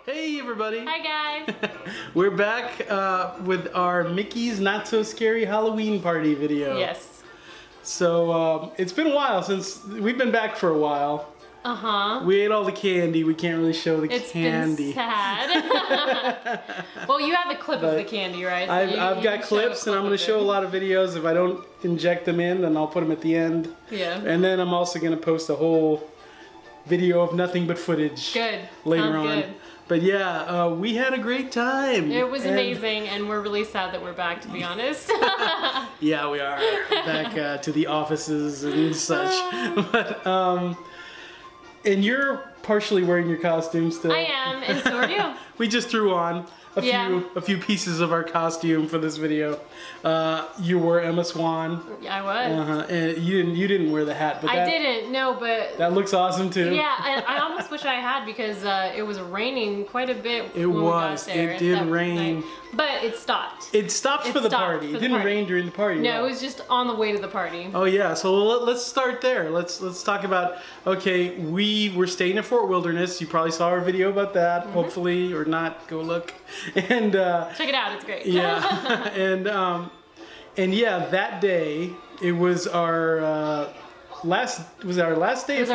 Hey everybody! Hi guys! We're back with our Mickey's Not So Scary Halloween Party video. Yes. So it's been a while since we've been back for a while. We ate all the candy. We can't really show the candy. It's been sad. Well, you have a clip of the candy, right? So I've got clips, and I'm going to show a lot of videos. If I don't inject them in, then I'll put them at the end. Yeah. And then I'm also going to post a whole video of nothing but footage. Good. Later Sounds on. Good. But yeah, we had a great time. It was amazing, and we're really sad that we're back, to be honest. Yeah, we are back to the offices and such. But and you're partially wearing your costume still. I am, and so are you. We just threw on a few pieces of our costume for this video. You wore Emma Swan. I was. And you didn't wear the hat, but I didn't. No, but that looks awesome too. Yeah, I almost wish I had because it was raining quite a bit. It was. It did rain. But it stopped. It stopped for the party. It didn't rain during the party. No, it was just on the way to the party. Oh yeah, so let's start there. Let's talk about, okay, we were staying at Fort Wilderness. You probably saw our video about that, hopefully, or not, go look. And check it out, it's great. Yeah. And yeah, that day it was our last day at Fort Wilderness. It was our last day at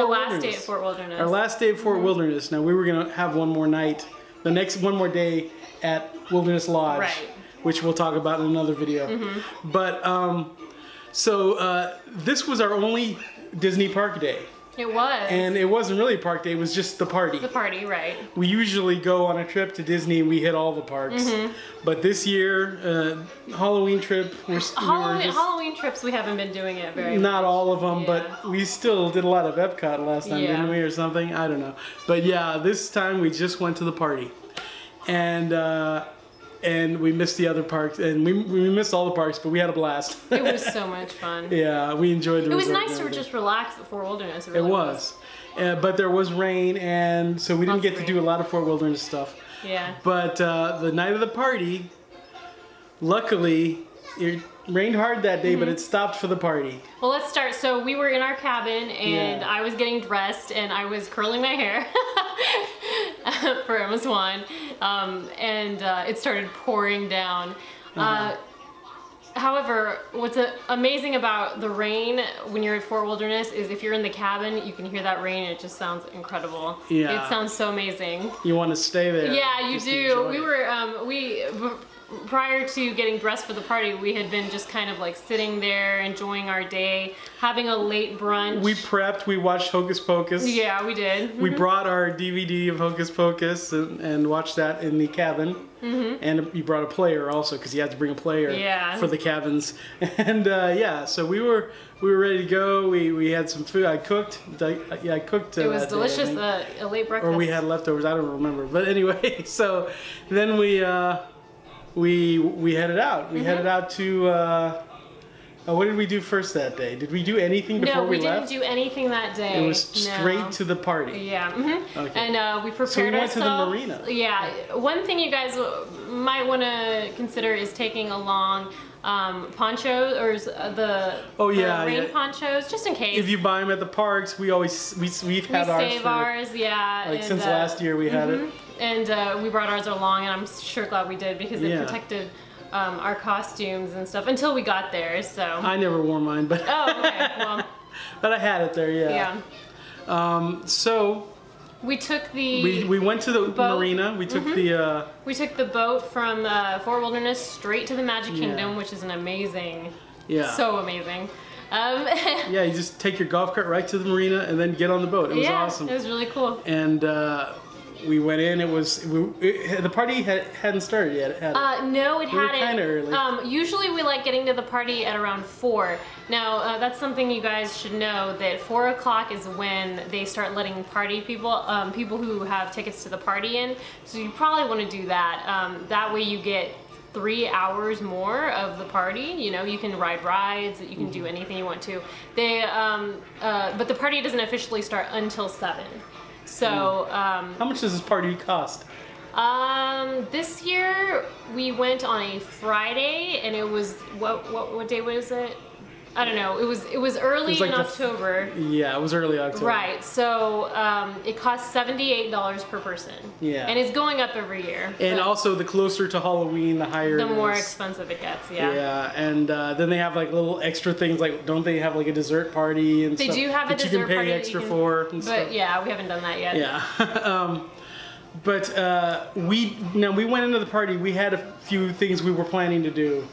Fort Wilderness. Our last day at Fort Wilderness. Now we were gonna have one more night, one more day at Wilderness Lodge, right, which we'll talk about in another video. But so this was our only Disney park day. It was. And it wasn't really a park day, it was just the party. The party, right. We usually go on a trip to Disney and we hit all the parks. But this year, Halloween trip, Halloween trips, we haven't been doing it very much. Not all of them, but we still did a lot of Epcot last time, didn't we, or something? I don't know. But yeah, this time we just went to the party. And we missed the other parks, and we missed all the parks, but we had a blast. It was so much fun. Yeah, we enjoyed the resort. It was nice to just relax at Fort Wilderness. It was. But there was rain, and so we didn't get to do a lot of Fort Wilderness stuff. Yeah. But the night of the party, luckily, it rained hard that day, but it stopped for the party. Well, let's start. So we were in our cabin, and I was getting dressed, and I was curling my hair for Emma Swan, and it started pouring down. However, what's amazing about the rain when you're at Fort Wilderness is if you're in the cabin, you can hear that rain, and it just sounds incredible. Yeah. It sounds so amazing. You want to stay there. Yeah, you do. We were, prior to getting dressed for the party, we had been just kind of like sitting there, enjoying our day, having a late brunch. We prepped, we watched Hocus Pocus. Yeah, we did. We brought our DVD of Hocus Pocus and watched that in the cabin. And you brought a player also, because you had to bring a player for the cabins. And yeah, so we were ready to go. We had some food. I cooked. I cooked. It was delicious. A late breakfast. Or we had leftovers. I don't remember. But anyway, so then we headed out. We headed out to. What did we do first that day? Did we do anything before we left? No, we didn't do anything that day. It was straight to the party. Yeah. Okay. And we prepared ourselves. So we went to the marina. Yeah. One thing you guys might want to consider is taking along ponchos or the rain ponchos, just in case. If you buy them at the parks, we've had ours. We save ours, yeah. Like since last year we had it. And we brought ours along, and I'm sure glad we did because it protected our costumes and stuff until we got there. So I never wore mine, but okay, well, but I had it there, yeah. So we took we went to the marina. We took we took the boat from Fort Wilderness straight to the Magic Kingdom, which is an amazing, so amazing. Yeah, you just take your golf cart right to the marina and then get on the boat. It was awesome. It was really cool. And we went in. It was the party hadn't started yet. No, it hadn't. Kind of early. Usually we like getting to the party at around 4. Now that's something you guys should know, that 4 o'clock is when they start letting party people, people who have tickets to the party in. So you probably want to do that. That way you get 3 hours more of the party. You know, you can ride rides, you can do anything you want to. But the party doesn't officially start until 7. So, how much does this party cost? This year we went on a Friday, and it was what day was it? I don't know. It was early in October. Yeah, it was early October. Right. So it costs $78 per person. Yeah. And it's going up every year. And also, the closer to Halloween, the higher. The more it is. expensive it gets. Yeah. Yeah, and then they have like little extra things. Like, don't they have like a dessert party and stuff? They do have a dessert party that you can pay extra for. And but stuff. yeah, we haven't done that yet. Yeah. But we went into the party. We had a few things we were planning to do.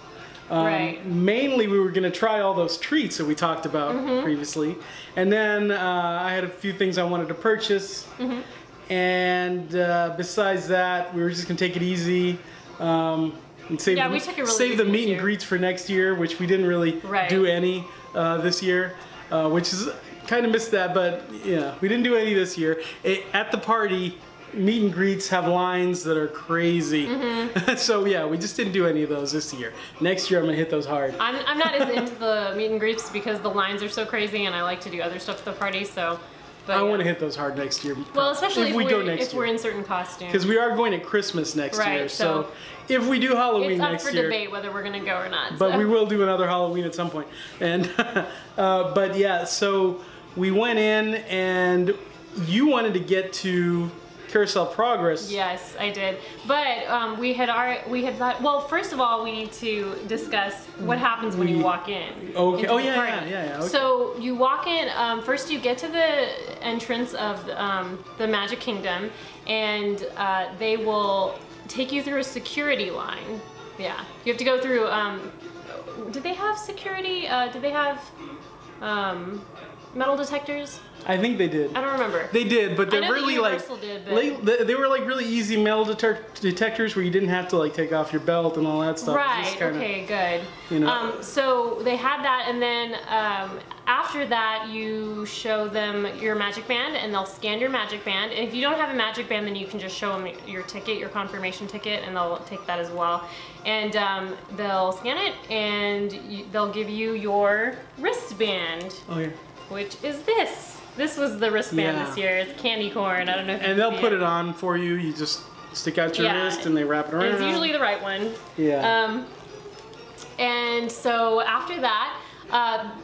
Right. Mainly, we were going to try all those treats that we talked about previously, and then I had a few things I wanted to purchase. And besides that, we were just going to take it easy and save, we took it really save the meet and greets for next year, which we didn't really do any this year, which is kind of missed that, but yeah, we didn't do any this year. At the party, meet and greets have lines that are crazy. So yeah, we just didn't do any of those this year. Next year I'm gonna hit those hard. I'm not as into the meet and greets because the lines are so crazy and I like to do other stuff at the party, so. But, I want to hit those hard next year. Well, especially if we're in certain costumes. Because we are going at Christmas next year, so if we do Halloween next year. It's up for debate whether we're going to go or not. But we will do another Halloween at some point. And but yeah, so we went in and you wanted to get to Carousel Progress. Yes, I did. But we had thought. Well, first of all, we need to discuss what happens when you walk in. Okay. Oh yeah. Okay. So you walk in. First, you get to the entrance of the Magic Kingdom, and they will take you through a security line. Yeah, you have to go through. Did they have security? Did they have metal detectors? I think they did. I don't remember. They did, but they're really they were like really easy metal detectors where you didn't have to like take off your belt and all that stuff. Right. Okay. Good. You know. So they had that, and then after that, you show them your Magic Band, and they'll scan your Magic Band. And if you don't have a Magic Band, then you can just show them your ticket, your confirmation ticket, and they'll take that as well. And they'll scan it, and they'll give you your wristband. Oh yeah. Which is this. This was the wristband this year. It's candy corn. I don't know if and they'll put it on for you. You just stick out your wrist and they wrap it around. It's usually the right one. Yeah. And so after that,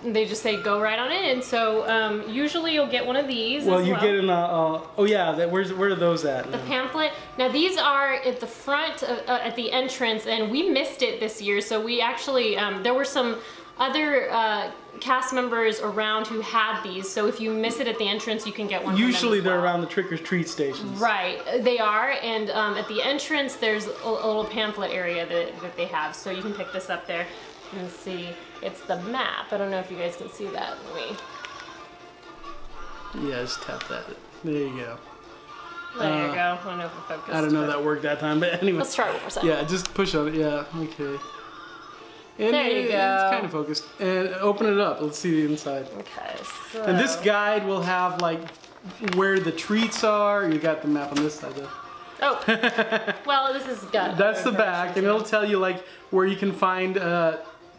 they just say go right on in. So usually you'll get one of these. Well, you get in oh yeah. Where are those at? The pamphlet. Now these are at the front at the entrance, and we missed it this year. So we actually there were some other cast members around who had these, so if you miss it at the entrance, you can get one. Usually they're around the trick-or-treat stations. Right, they are, and at the entrance there's a little pamphlet area that they have, so you can pick this up there and see. It's the map. I don't know if you guys can see that. Yeah, just tap that. There you go. There you go. I don't know if it focused. I don't know if that worked that time, but anyway. Let's try one more time. Yeah, just push on it. Yeah, okay. And there you go. It's kind of focused. And open it up. Let's see the inside. Okay, so... And this guide will have like where the treats are. You got the map on this side though. Oh. Well, this is got. That's the back, and it'll tell you like where you can find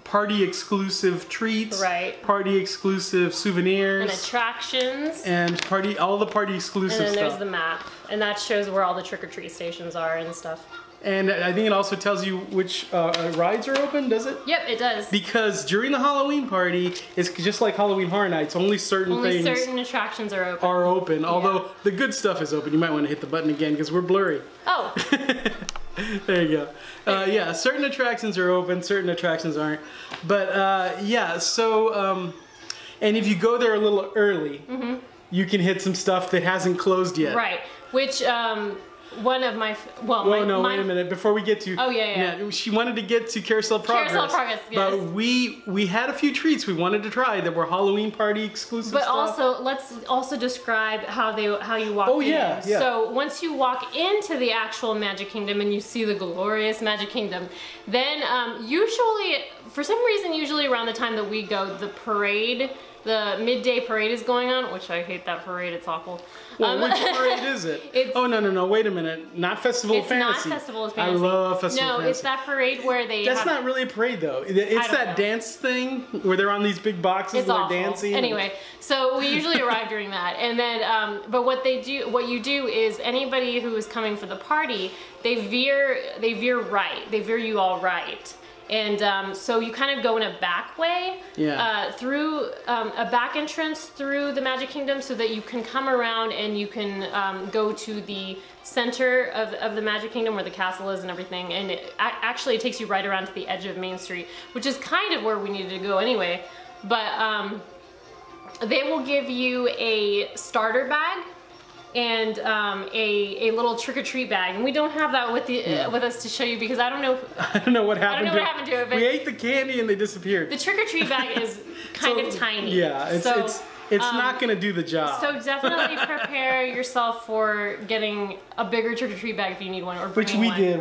party exclusive treats, party exclusive souvenirs, and attractions, and all the party exclusive stuff. And then there's the map, and that shows where all the trick-or-treat stations are and stuff. And I think it also tells you which rides are open, does it? Yep, it does. Because during the Halloween party, it's just like Halloween Horror Nights. Only certain attractions are open. Although the good stuff is open. You might want to hit the button again because we're blurry. Oh. There you go. Yeah, certain attractions are open, certain attractions aren't. But yeah, so, and if you go there a little early, you can hit some stuff that hasn't closed yet. Right, which... one of my wait a minute before we get to she wanted to get to Carousel Progress. Yes. But we had a few treats we wanted to try that were Halloween party exclusive but stuff. also let's also describe how you walk in. Oh yeah. So once you walk into the actual Magic Kingdom and you see the glorious Magic Kingdom, then usually for some reason around the time that we go, the midday parade is going on, which I hate that parade. It's awful. Well, which parade is it? Oh, no. Wait a minute. Not Festival of Fantasy. It's not Festival of Fantasy. I love Festival of Fantasy. No, it's that parade where they That's not really a parade, though. It's that dance thing where they're on these big boxes and they're dancing. Anyway, so we usually arrive during that. And then, but what you do is anybody who is coming for the party, they veer right. They veer you all right. And so you kind of go in a back way through a back entrance through the Magic Kingdom so that you can come around and you can go to the center of the Magic Kingdom where the castle is and everything. And it actually takes you right around to the edge of Main Street, which is kind of where we needed to go anyway. But they will give you a starter bag and a little trick-or-treat bag, and we don't have that with with us to show you because I don't know what happened to it. But we ate the candy and they disappeared. The trick-or-treat bag is kind of tiny. Yeah, it's not going to do the job. So definitely prepare yourself for getting a bigger trick-or-treat bag if you need one, or which we did.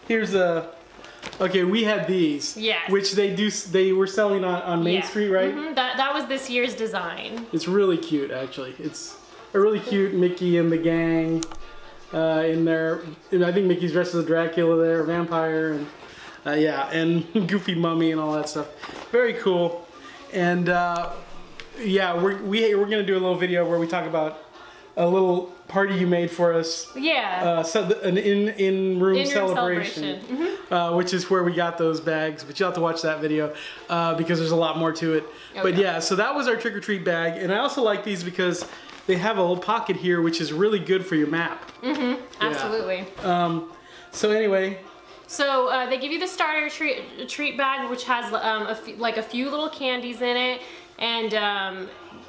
Here's the. Okay, we had these. Yes. Which they were selling on Main Street, right? That was this year's design. It's really cute, actually. It's a really cute Mickey and the gang in there. And I think Mickey's dressed as a Dracula there, a vampire, and and Goofy Mummy and all that stuff. Very cool. And we're gonna do a little video where we talk about a little party you made for us. Yeah. An in-room celebration. Which is where we got those bags, but you'll have to watch that video because there's a lot more to it. But yeah, so that was our trick-or-treat bag, and I also like these because they have a little pocket here, which is really good for your map. Absolutely. So anyway. So they give you the starter treat bag, which has a few little candies in it, and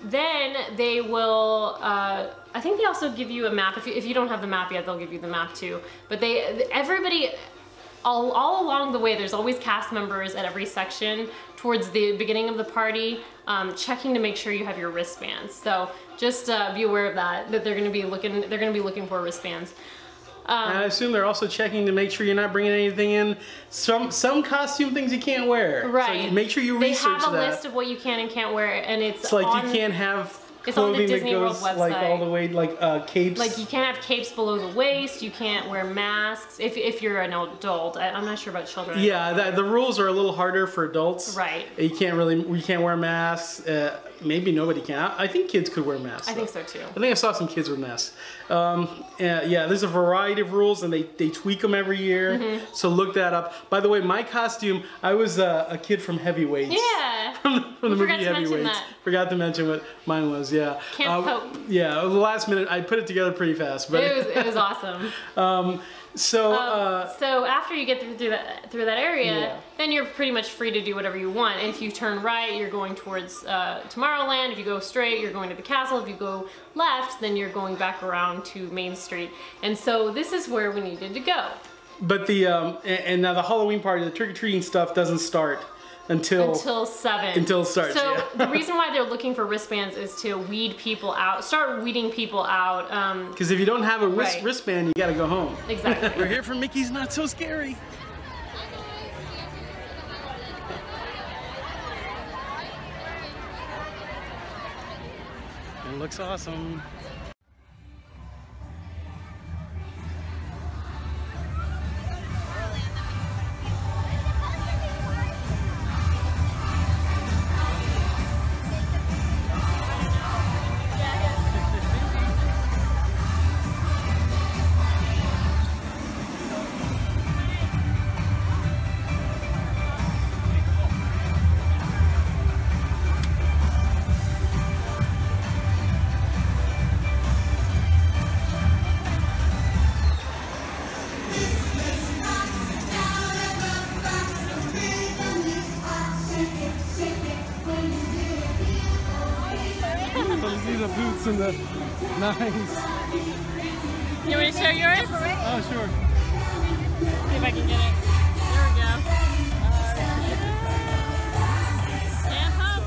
then they will. I think they also give you a map. If you don't have the map yet, they'll give you the map too. But everybody. All along the way, there's always cast members at every section towards the beginning of the party, checking to make sure you have your wristbands. So just be aware of that they're going to be looking. They're going to be looking for wristbands. And I assume they're also checking to make sure you're not bringing anything in. Some costume things you can't wear. Right. So make sure you research that. They have a list of what you can and can't wear, and it's like you can't have. It's on the Disney World website. Like all the way, like capes. Like you can't have capes below the waist. You can't wear masks if you're an adult. I'm not sure about children. Yeah, the rules are a little harder for adults. Right. You can't wear masks. Maybe nobody can. I think kids could wear masks. I think so too. I think I saw some kids with masks. There's a variety of rules, and they tweak them every year. So look that up. By the way, my costume, I was a kid from Heavyweights. Yeah. from the movie Heavyweights. Forgot to mention what mine was. Yeah. Camp Hope. Yeah, the last minute I put it together pretty fast, but it was awesome. So after you get through that area, then you're pretty much free to do whatever you want. And if you turn right, you're going towards Tomorrowland. If you go straight, you're going to the castle. If you go left, then you're going back around to Main Street. And so this is where we needed to go. But and now the Halloween party, the trick-or-treating stuff doesn't start until 7. Until it starts. So the reason why they're looking for wristbands is to weed people out, start weeding people out. Because if you don't have a wristband, you gotta go home. Exactly. We're here for Mickey's Not So Scary. It looks awesome. See the boots and the nines. You want me to show yours? Oh, sure. See if I can get it. There we go.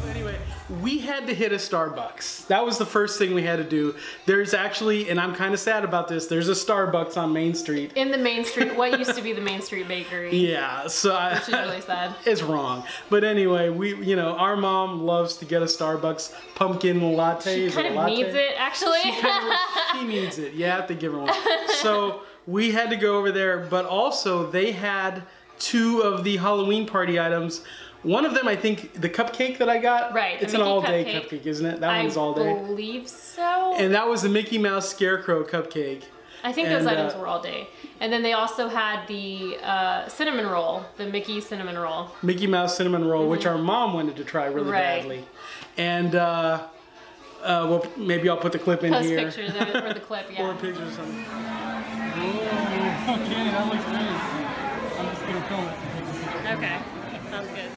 So anyway, we had to hit a Starbucks. That was the first thing we had to do. There's actually, and I'm kind of sad about this, there's a Starbucks on Main Street. In the Main Street, what used to be the Main Street Bakery. Yeah, so which is really sad. It's wrong. But anyway, our mom loves to get a Starbucks pumpkin latte. She kind of needs it, actually. She needs it. You have to give her one. So we had to go over there, but also they had 2 of the Halloween party items. One of them, I think, the cupcake that I got. Right. It's an all-day cupcake, isn't it? That one's all day. I believe so. And that was the Mickey Mouse Scarecrow cupcake. I think those items were all day. And then they also had the cinnamon roll, the Mickey cinnamon roll. Mickey Mouse cinnamon roll, which our mom wanted to try really badly. And well, maybe I'll put the clip in here. Post pictures or the clip, yeah. Or pictures or something. Oh, okay, that looks great. I'm just gonna film it. Okay, sounds good.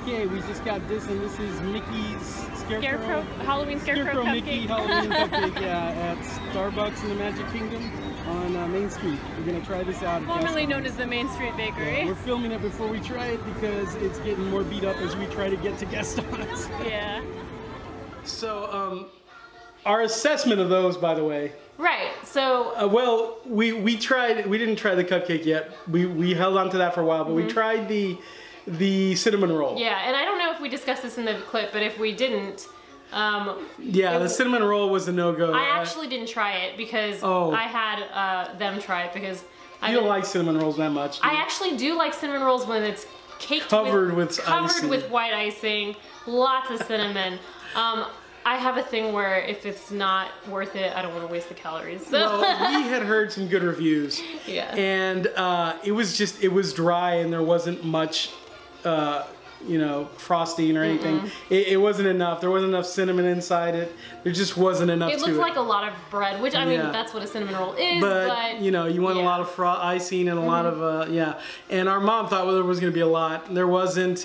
Okay, we just got this, and this is Mickey's Scarecrow Halloween Scarecrow Cupcake. Mickey Halloween Cupcake, yeah, at Starbucks in the Magic Kingdom on Main Street. We're gonna try this out. Formerly known as the Main Street Bakery. Yeah, we're filming it before we try it because it's getting more beat up as we try to get to Gaston's. Yeah. So, our assessment of those, by the way. Right. So. Well, we tried. We didn't try the cupcake yet. We held on to that for a while, but we tried the cinnamon roll. Yeah, and I don't know if we discussed this in the clip, but if we didn't, yeah, the cinnamon roll was a no-go. I actually didn't try it because I had them try it because you don't like cinnamon rolls that much. I actually do like cinnamon rolls when it's caked covered with white icing, lots of cinnamon. I have a thing where if it's not worth it, I don't want to waste the calories. So. Well, we had heard some good reviews. Yeah. And it was dry and there wasn't much, you know, frosting or anything. It wasn't enough. There wasn't enough cinnamon inside it. There just wasn't enough to it. It looked like a lot of bread, which I mean, that's what a cinnamon roll is. But you know, you want a lot of icing and a lot of, yeah. And our mom thought, well, there was going to be a lot. There wasn't.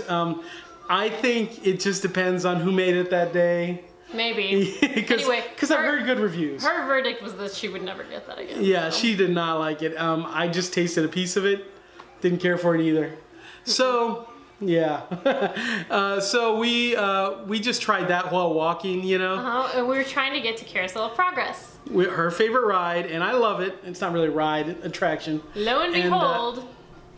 I think it just depends on who made it that day. Maybe. Anyway, because I've heard good reviews. Her verdict was that she would never get that again. Yeah, so. She did not like it. I just tasted a piece of it. Didn't care for it either. So, yeah. So we just tried that while walking, you know. And we were trying to get to Carousel of Progress. Her favorite ride, and I love it. It's not really a ride, attraction. Lo and behold.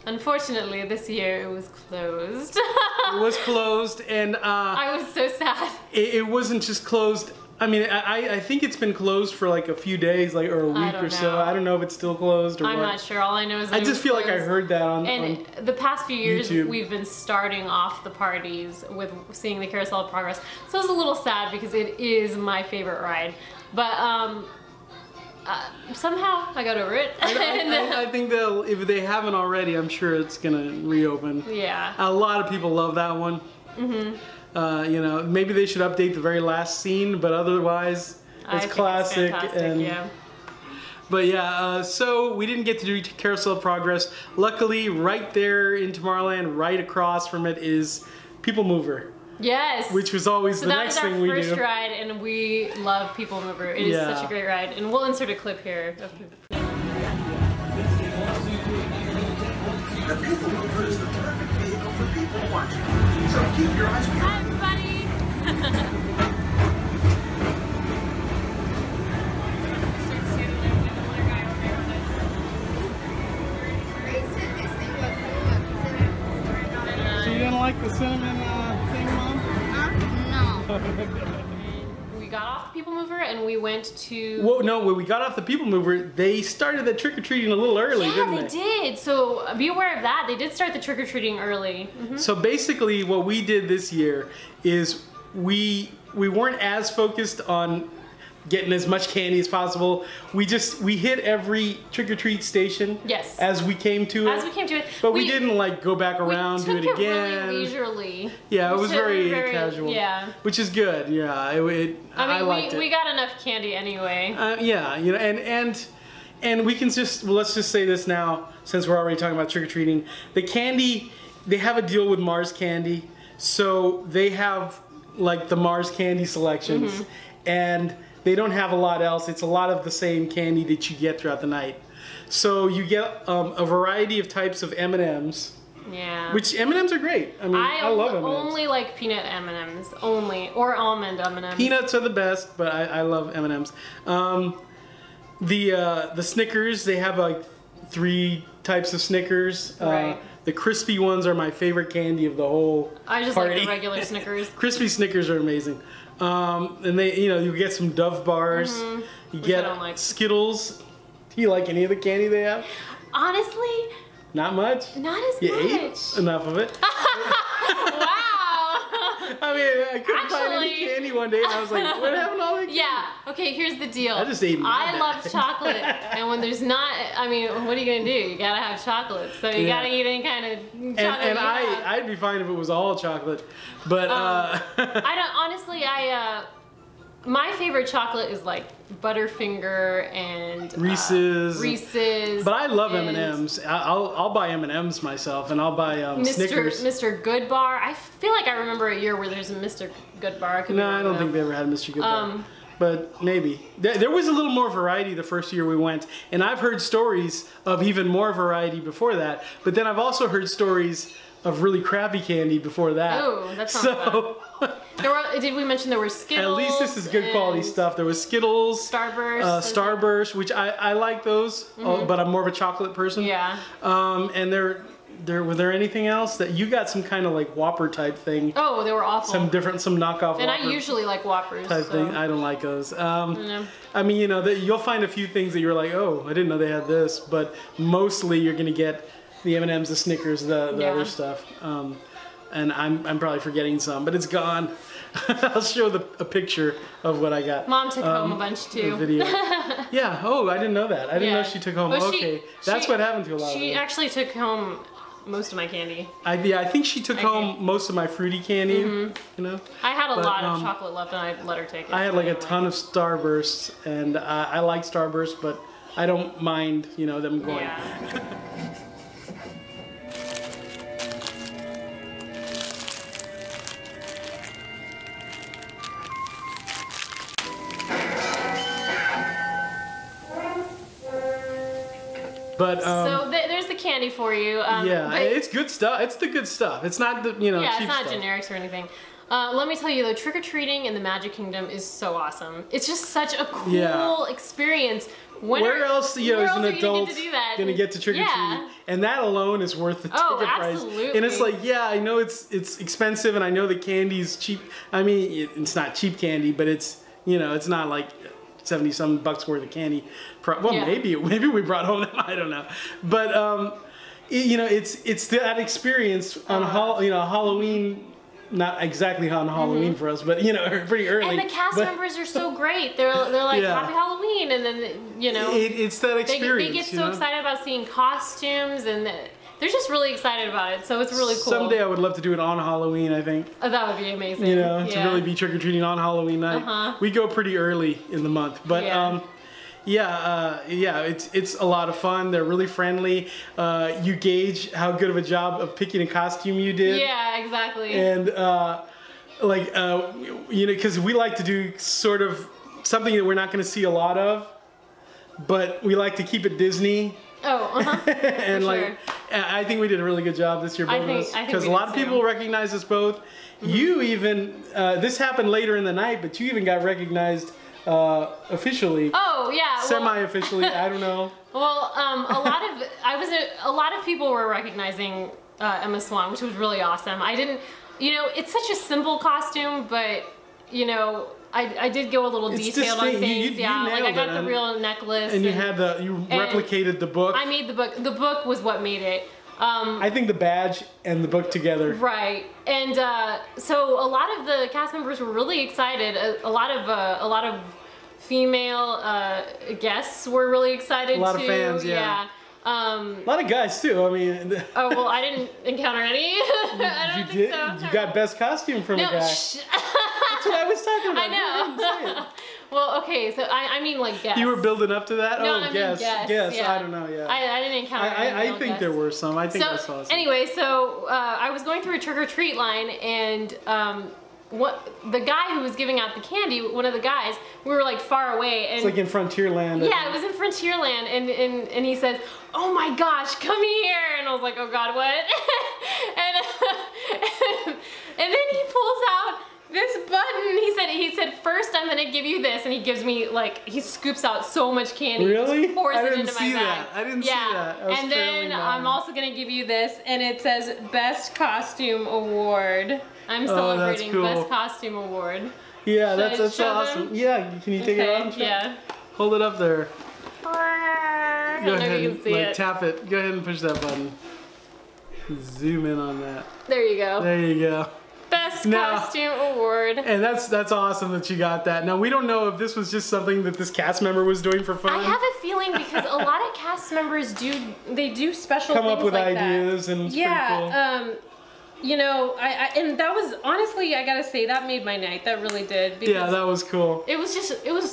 Unfortunately, this year it was closed. It was closed, and I was so sad. It wasn't just closed. I mean, I think it's been closed for like a few days, like or a week or so. I don't know if it's still closed or what. I'm not sure. All I know is that I just feel like I heard that on the past few years, YouTube. We've been starting off the parties with seeing the Carousel of Progress. So it's a little sad because it is my favorite ride, but somehow I got over it. I think if they haven't already, I'm sure it's gonna reopen. Yeah. A lot of people love that one. You know, maybe they should update the very last scene, but otherwise, it's classic. It's fantastic, yeah. But yeah, so we didn't get to do Carousel of Progress. Luckily, right there in Tomorrowland, right across from it is People Mover. Yes. Which was always the next thing we do. That was our first ride, and we love People Mover. It is such a great ride, and we'll insert a clip here. The People Mover is the perfect vehicle for people watching. So keep your eyes peeled. Hi, everybody. So you didn't like the cinnamon thing, Mom? No. We got off the People Mover and we went to... Well, no, when we got off the People Mover, they started the trick-or-treating a little early, didn't they? Yeah, they did. So be aware of that. They did start the trick-or-treating early. So basically what we did this year is we weren't as focused on getting as much candy as possible. We hit every trick-or-treat station as we came to it. But we didn't like go back around, do it again. Really leisurely. Yeah, it was very casual. Yeah. Which is good. Yeah, I liked it. We got enough candy anyway. Yeah, you know, and we can let's just say this now, since we're already talking about trick-or-treating. The candy, they have a deal with Mars Candy, so they have like the Mars Candy selections, and they don't have a lot else. It's a lot of the same candy that you get throughout the night. So you get a variety of types of M&Ms. Yeah. Which M&Ms are great. I mean, I love M&Ms. I only like peanut M&Ms, or almond M&Ms. Peanuts are the best, but I love M&Ms. The Snickers, they have like 3 types of Snickers. Right. The crispy ones are my favorite candy of the whole I just party. like the regular Snickers. Crispy Snickers are amazing. And they, you know, you get some Dove bars. You get Skittles. Do you like any of the candy they have? Honestly, not much. Not as you much. Ate enough of it. Wow. I couldn't find any candy one day, and I was like, what happened to all that candy? Yeah, okay, here's the deal. I just ate I love chocolate, and when there's not, I mean, what are you gonna do? You gotta have chocolate, so you gotta eat any kind of chocolate. And I'd be fine if it was all chocolate, but I don't, honestly, my favorite chocolate is like Butterfinger and Reese's. But I love M&Ms. I'll buy M&Ms myself, and I'll buy Snickers. Mr. Good Bar. I feel like I remember a year where there's a Mr. Good Bar. No, I don't think they ever had Mr. Good Bar. But maybe. There was a little more variety the first year we went, and I've heard stories of even more variety before that. But then I've also heard stories of really crappy candy before that. Oh, that's not bad. Did we mention there were Skittles? At least this is good quality stuff. There was Skittles, Starburst, which I like those, but I'm more of a chocolate person. Yeah. And were there anything else that you got? Some kind of like Whopper type thing. Oh, they were awful. Some knockoff. And Whopper I usually like Whoppers. Type thing. I don't like those. I mean, you'll find a few things that you're like, oh, I didn't know they had this, but mostly you're gonna get the M&Ms, the Snickers, the other stuff. And I'm probably forgetting some, but it's gone. I'll show a picture of what I got. Mom took home a bunch too. Video. Yeah. Oh, I didn't know that. I didn't know she took home. Well, that's what happened to a lot of them. She actually took home most of my candy. I think she took home most of my fruity candy. I had a lot of chocolate left, and I let her take it. I had like a ton of Starbursts, and I like Starbursts, but I don't mind them going. Yeah. But so there's the candy for you. It's good stuff. It's the good stuff. It's not the cheap it's not stuff. Generics or anything. Let me tell you though, trick-or-treating in the Magic Kingdom is so awesome. It's just such a cool experience. Where else is an adult gonna get to trick-or-treat? Yeah. And that alone is worth the ticket price. Absolutely. And it's like, I know it's expensive, and I know the candy's cheap. I mean, it's not cheap candy, but it's it's not like 70-some bucks worth of candy. Maybe we brought home. I don't know, but it's that experience on Halloween. Not exactly on Halloween for us, but pretty early. And the cast members are so great. They're like Happy Halloween, and then it's that experience. They get so excited about seeing costumes, and they're just really excited about it. So it's really cool. Someday I would love to do it on Halloween. I think. Oh, that would be amazing. To really be trick or treating on Halloween night. We go pretty early in the month, but it's a lot of fun. They're really friendly. You gauge how good of a job of picking a costume you did. Yeah, exactly. And because we like to do sort of something that we're not going to see a lot of, but we like to keep it Disney. Oh, and sure. I think we did a really good job this year, both of us, because a lot of people recognize us both. You even this happened later in the night, but you even got recognized officially. Oh yeah. Semi-officially, I don't know. Well, a lot of people were recognizing Emma Swan, which was really awesome. I didn't, it's such a simple costume, but I did go a little detailed on things. I got the real necklace. And you replicated the book. I made the book. The book was what made it. I think the badge and the book together. Right, and so a lot of the cast members were really excited. A lot of female guests were really excited too. A lot of fans, yeah. A lot of guys too. I mean. Oh well, I didn't encounter any. I don't think so. You got best costume from a guy. That's what I was talking about. I know. Well, okay, so I mean like guests. You were building up to that? No, guess. Yeah. I don't know, I didn't encounter any I think there were some. I think I saw some. Anyway, so I was going through a trick-or-treat line, and the guy who was giving out the candy, one of the guys, we were like far away. And it's like in Frontierland. Yeah, it was in Frontierland, and he says, "Oh my gosh, come here!" And I was like, "Oh God, what?" and then he pulls out this button. He said, "First I'm gonna give you this," and he gives me he scoops out so much candy. Really? Just pours it into my bag. I didn't see that. And then I'm also gonna give you this, and it says Best Costume Award. I'm celebrating Best Costume Award. Yeah, that's awesome. Yeah, can you take it off? Yeah. Hold it up there. Go ahead and tap it. Go ahead and push that button. Zoom in on that. There you go. There you go. Best costume award. And that's awesome that you got that. Now we don't know if this was just something that this cast member was doing for fun. I have a feeling because a lot of cast members do special come things up with like ideas that. and it's pretty cool. You know, and that was honestly, I gotta say, that made my night. That really did. Yeah, that was cool. It was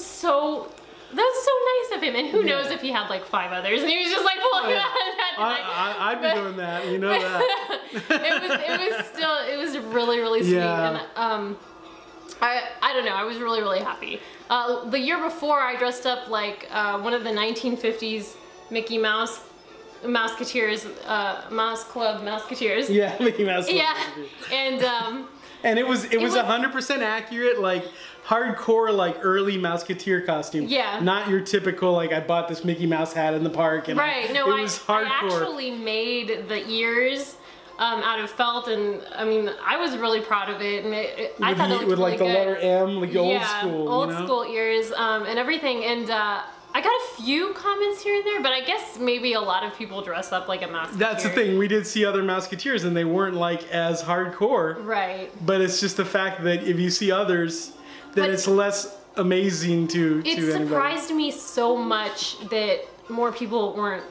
so. That was so nice of him, and who knows if he had like 5 others, and he was just like pulling out that night. I'd be doing that, you know that. it was really sweet, and I don't know, I was really happy. The year before, I dressed up like one of the 1950s Mickey Mouse Mouseketeers, Mouse Club Mouseketeers. Yeah, Mickey Mouse Club. Yeah, and it was 100% accurate, like hardcore, like early Mouseketeer costume. Yeah. Not your typical like I bought this Mickey Mouse hat in the park and right. No, it was hardcore. I actually made the ears out of felt, and I mean I was really proud of it. And I thought it looked with like really the good. letter M, like old school. Old school ears and everything, and. I got a few comments here and there, but I guess maybe a lot of people dress up like a Mouseketeer. That's the thing. We did see other Mouseketeers, and they weren't like as hardcore. Right. But it's just the fact that if you see others, then it's less amazing to It surprised me so much that more people weren't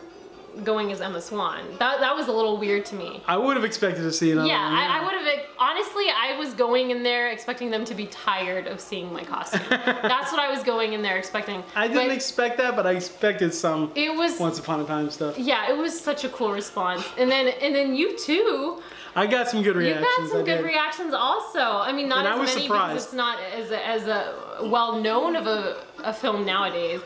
going as Emma Swan. That was a little weird to me. I would have expected to see another one. I would have. Honestly, I was going in there expecting them to be tired of seeing my costume. That's what I was going in there expecting. I didn't expect that, but I expected some Once Upon a Time stuff. Yeah, it was such a cool response. And then you too. I got some good reactions. You got some good reactions also. I mean, not as many because it's not as a well known of a film nowadays.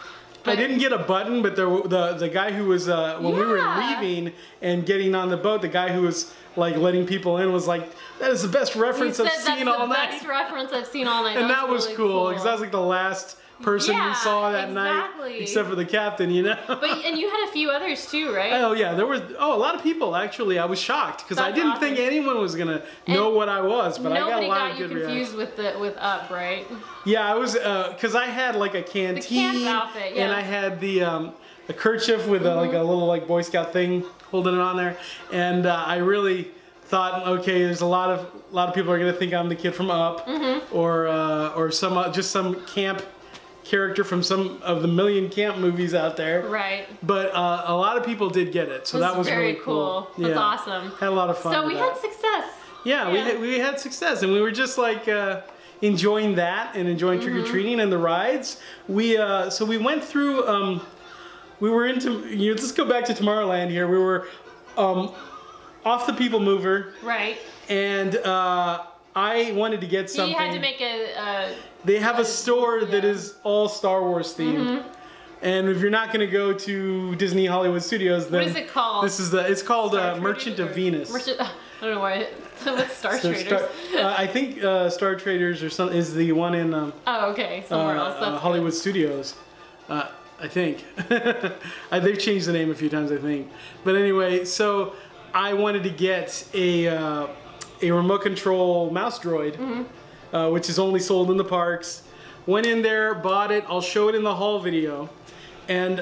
But I didn't get a button, but the guy who was when we were leaving and getting on the boat, the guy who was like letting people in was like, "That is the best reference I've seen all night." Best reference I've seen all night. And that was really cool because that was like the last person we saw that night, except for the captain, you know. And you had a few others too, right? Oh yeah, there was a lot of people actually. I was shocked because I didn't think anyone was gonna know what I was, but I got a lot of good reactions. Nobody got you confused with Up, right? Yeah, I was because I had like a canteen, the camp outfit, and I had the kerchief with like a little like Boy Scout thing holding it on there, and I really thought, okay, there's a lot of people are gonna think I'm the kid from Up, or some just some camp character from some of the million camp movies out there. Right. But a lot of people did get it, so that was very really cool. That's awesome. Had a lot of fun. So we had success. Yeah, we had success, and we were just like enjoying that and enjoying trick or treating and the rides. So we went through. We were into. Let's go back to Tomorrowland here. We were off the People Mover. Right. And I wanted to get something. You had to make they have a store that is all Star Wars themed. And if you're not going to go to Disney Hollywood Studios, then what is it called? It's called Merchant of Venus. I don't know why. What's Star Traders? I think Star Traders is the one in. Oh, okay, somewhere else. That's Hollywood Studios. I think they've changed the name a few times. I think, but anyway, so I wanted to get a remote control mouse droid, which is only sold in the parks. Went in there, bought it. I'll show it in the haul video, and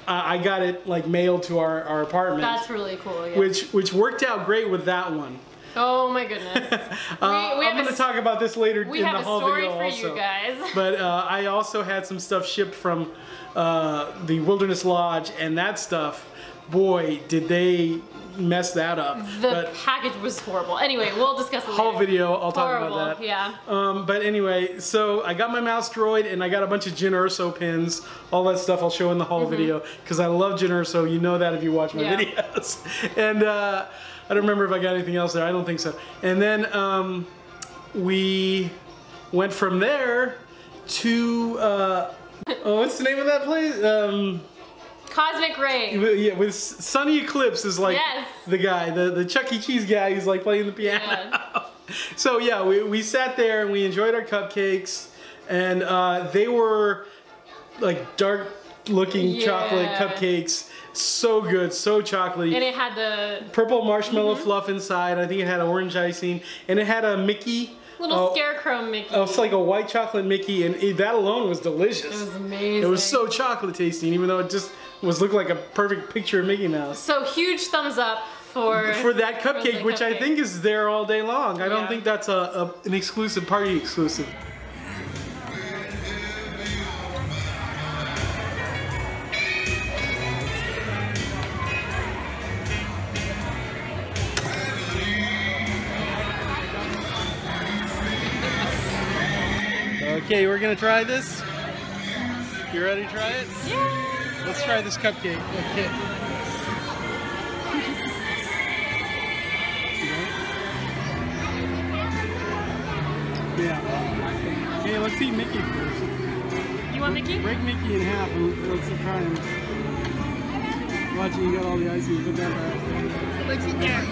I got it like mailed to our apartment. That's really cool. Yeah. Which worked out great with that one. Oh my goodness. I'm going to talk about this later in the haul video also. We have a story for you guys. But I also had some stuff shipped from the Wilderness Lodge, and that stuff, boy, did they mess that up. The package was horrible. Anyway, we'll discuss it later. Whole video, I'll talk about that. Yeah. But anyway, so I got my mouse droid, and I got a bunch of Jyn Erso pins. All that stuff I'll show in the haul video, because I love Jyn Erso. You know that if you watch my videos. And I don't remember if I got anything else there. I don't think so. And then we went from there to what's the name of that place? Cosmic Ray. Yeah, with Sonny Eclipse is like the guy, the Chuck E. Cheese guy who's like playing the piano. Yeah. So yeah, we sat there and we enjoyed our cupcakes, and they were like dark looking chocolate cupcakes. So good, so chocolatey. And it had the purple marshmallow fluff inside. I think it had orange icing, and it had a Mickey. Little scarecrow Mickey. Oh, it's like a white chocolate Mickey, and that alone was delicious. It was amazing. It was so chocolate tasting, even though it just looked like a perfect picture of Mickey Mouse. So huge thumbs up for that cupcake, which I think is there all day long. I don't think that's an exclusive party exclusive. Okay, we're gonna try this. You ready to try it? Yeah. Let's try this cupcake. Okay. Yeah. Okay, let's eat Mickey first. You want Mickey? Break Mickey in half and let's try him. Watch it, you got all the icing. Put that back. What's in there?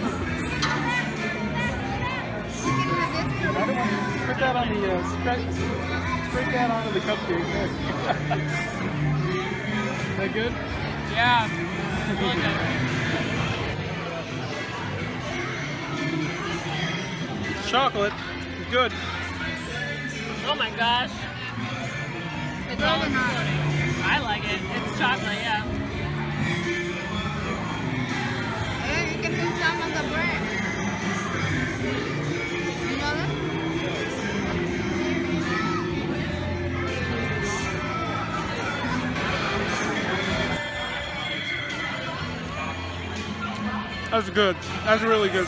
Put that on the spread that onto the cupcake. Is that good? Yeah. Really good. Chocolate. It's good. Oh my gosh. It's all exploding. I like it. It's chocolate, yeah. And you can do some on the bread. You know that? That's good. That's really good.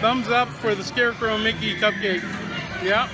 Thumbs up for the Scarecrow Mickey cupcake. Yeah.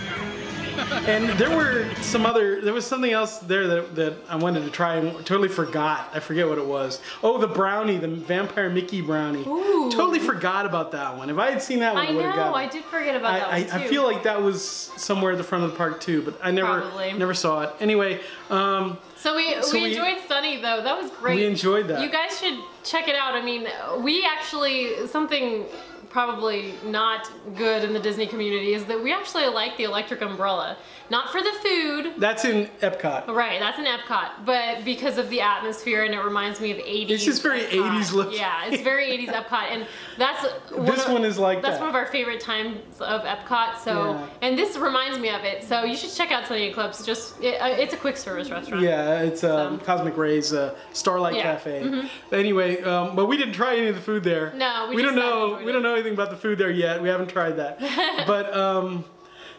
And there was something else there that I wanted to try and totally forgot. I forget what it was. Oh, the brownie, the Vampire Mickey brownie. Ooh. Totally forgot about that one. If I had seen that one, I would have got it. I did forget about that one too. I feel like that was somewhere at the front of the park too, but I never saw it. Anyway, So we enjoyed Sunny though. That was great. We enjoyed that. You guys should check it out. I mean, we actually, something probably not good in the Disney community is that we actually like the electric umbrella. Not for the food. That's in Epcot. Right, that's in Epcot, but because of the atmosphere and it reminds me of 80s. It's just very Epcot. 80s looking. Yeah, it's very 80s Epcot, and that's this one is like that's one of our favorite times of Epcot. So, and this reminds me of it. So you should check out Sunny Eclipse. Just it's a quick service restaurant. Yeah, it's Cosmic Rays Starlight Cafe. Mm-hmm. Anyway, but we didn't try any of the food there. No, we don't know. We don't know anything about the food there yet. We haven't tried that. But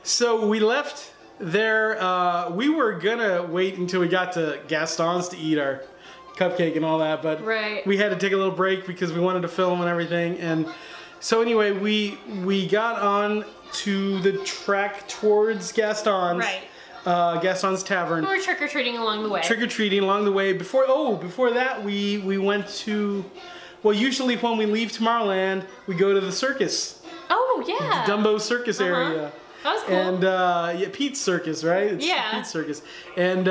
so we left there. We were gonna wait until we got to Gaston's to eat our cupcake and all that, but we had to take a little break because we wanted to film and everything. And so anyway, we got on to the track towards Gaston's. Gaston's Tavern. We were trick-or-treating along the way. Trick-or-treating along the way. Before that, we went to, well, usually when we leave Tomorrowland, we go to the circus. Oh, yeah. Dumbo Circus area. That was cool. And, yeah, Pete's Circus, right? It's Pete's Circus. And,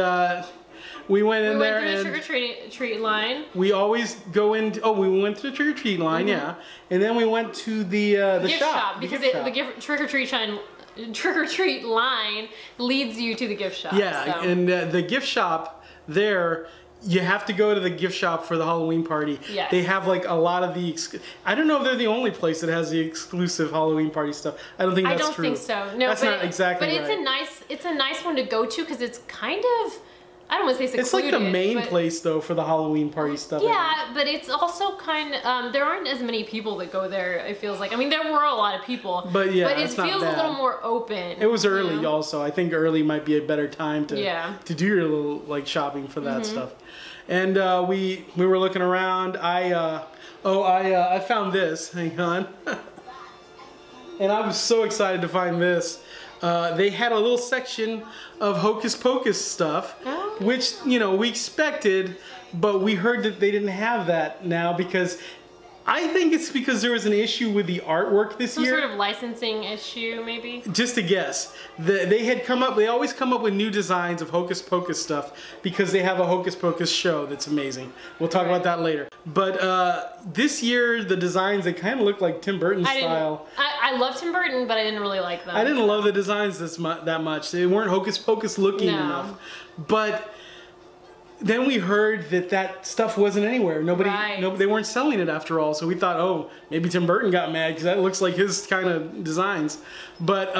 we went in there and... We went through the trick-or-treat line. We always go in... we went to the trick-or-treat line, yeah. And then we went to the gift shop. Because the trick-or-treat line leads you to the gift shop. Yeah, so. And the gift shop there, you have to go to the gift shop for the Halloween party. Yes. They have like a lot of the... I don't know if they're the only place that has the exclusive Halloween party stuff. I don't think that's true. I don't think so. No, that's not exactly right. But it's a nice one to go to because it's kind of... I don't want to say secluded. It's like the main place though for the Halloween party stuff. Yeah, but it's also kind of, there aren't as many people that go there, it feels like. I mean, there were a lot of people. But yeah, it feels a little more open. It was early also. I think early might be a better time to do your little like shopping for that stuff. And we were looking around. I found this. Hang on. And I was so excited to find this. They had a little section of Hocus Pocus stuff, which, you know, we expected, but we heard that they didn't have that now because I think it's because there was an issue with the artwork this year. Some sort of licensing issue, maybe? Just a guess. They always come up with new designs of Hocus Pocus stuff because they have a Hocus Pocus show that's amazing. We'll talk about that later. But this year, the designs, they kind of look like Tim Burton style. I love Tim Burton, but I didn't really like them. I didn't love the designs that much. They weren't Hocus Pocus looking enough. But then we heard that stuff wasn't anywhere. They weren't selling it after all. So we thought, oh, maybe Tim Burton got mad because that looks like his kind of designs. But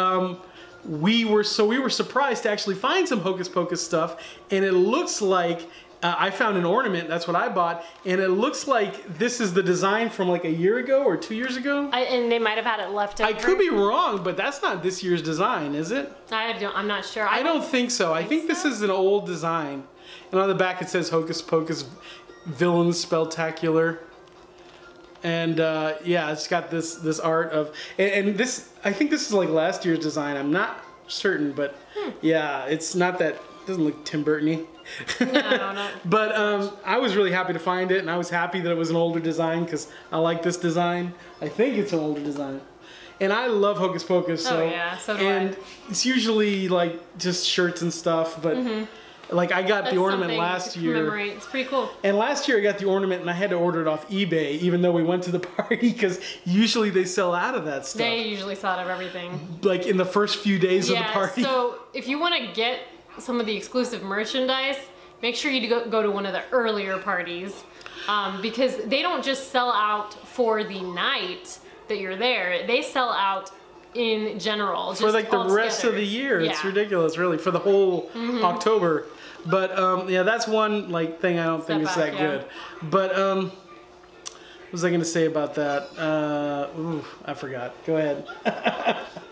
we were surprised to actually find some Hocus Pocus stuff, and it looks like I found an ornament. That's what I bought, and it looks like this is the design from like a year ago or 2 years ago. And they might have had it left over. I could be wrong, but that's not this year's design, is it? I'm not sure. I don't think so. I think this is an old design. And on the back it says Hocus Pocus Villains Spelltacular. And yeah, it's got this art of, and this, I think this is like last year's design. I'm not certain, but yeah, it's not that, it doesn't look Tim Burton-y. No, not. But I was really happy to find it, and I was happy that it was an older design because I like this design. I think it's an older design. And I love Hocus Pocus. So, oh yeah, so do and it's usually like just shirts and stuff, but like I got the ornament last year. It's pretty cool. And last year I got the ornament and I had to order it off eBay, even though we went to the party, because usually they sell out of that stuff. They usually sell out of everything. Like in the first few days of the party. So if you want to get some of the exclusive merchandise, make sure you go to one of the earlier parties, because they don't just sell out for the night that you're there. They sell out in general. For like the rest of the year. Yeah. It's ridiculous, really, for the whole October. But yeah, that's one like thing I don't think is that good. But what was I gonna say about that? Ooh, I forgot. Go ahead.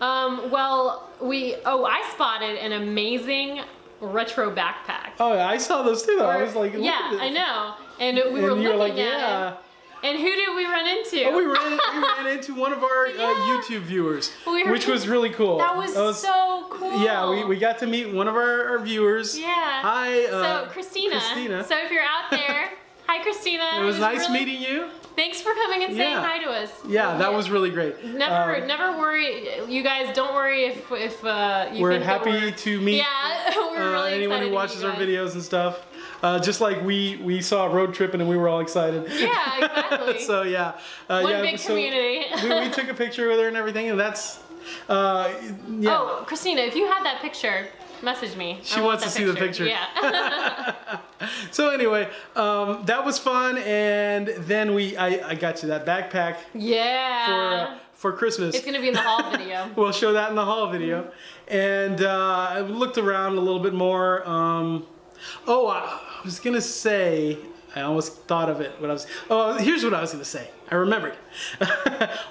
Well, I spotted an amazing retro backpack. Oh, yeah, I saw those too. Though. I was like, yeah, I know. And we were looking at it. And who did we run into? Oh, we ran into one of our YouTube viewers, which was really cool. That was so cool. Yeah, we got to meet one of our viewers. Yeah. Hi, so Christina. So if you're out there, hi Christina. It was nice meeting you. Thanks for coming and saying hi to us. Yeah, that was really great. Never worry, you guys. Don't worry if you we're happy to meet. Yeah, we're really anyone who watches our videos and stuff. Just like we saw Road Tripping and we were all excited. Yeah, exactly. So yeah, one big community. we took a picture with her and everything, and that's yeah. Oh, Christina, if you have that picture, message me. She wants to see the picture. Yeah. So anyway, that was fun, and then I got you that backpack. Yeah. For Christmas. It's gonna be in the haul video. We'll show that in the haul video, and I looked around a little bit more. Oh, I was gonna say, I almost thought of it. Here's what I was gonna say. I remembered.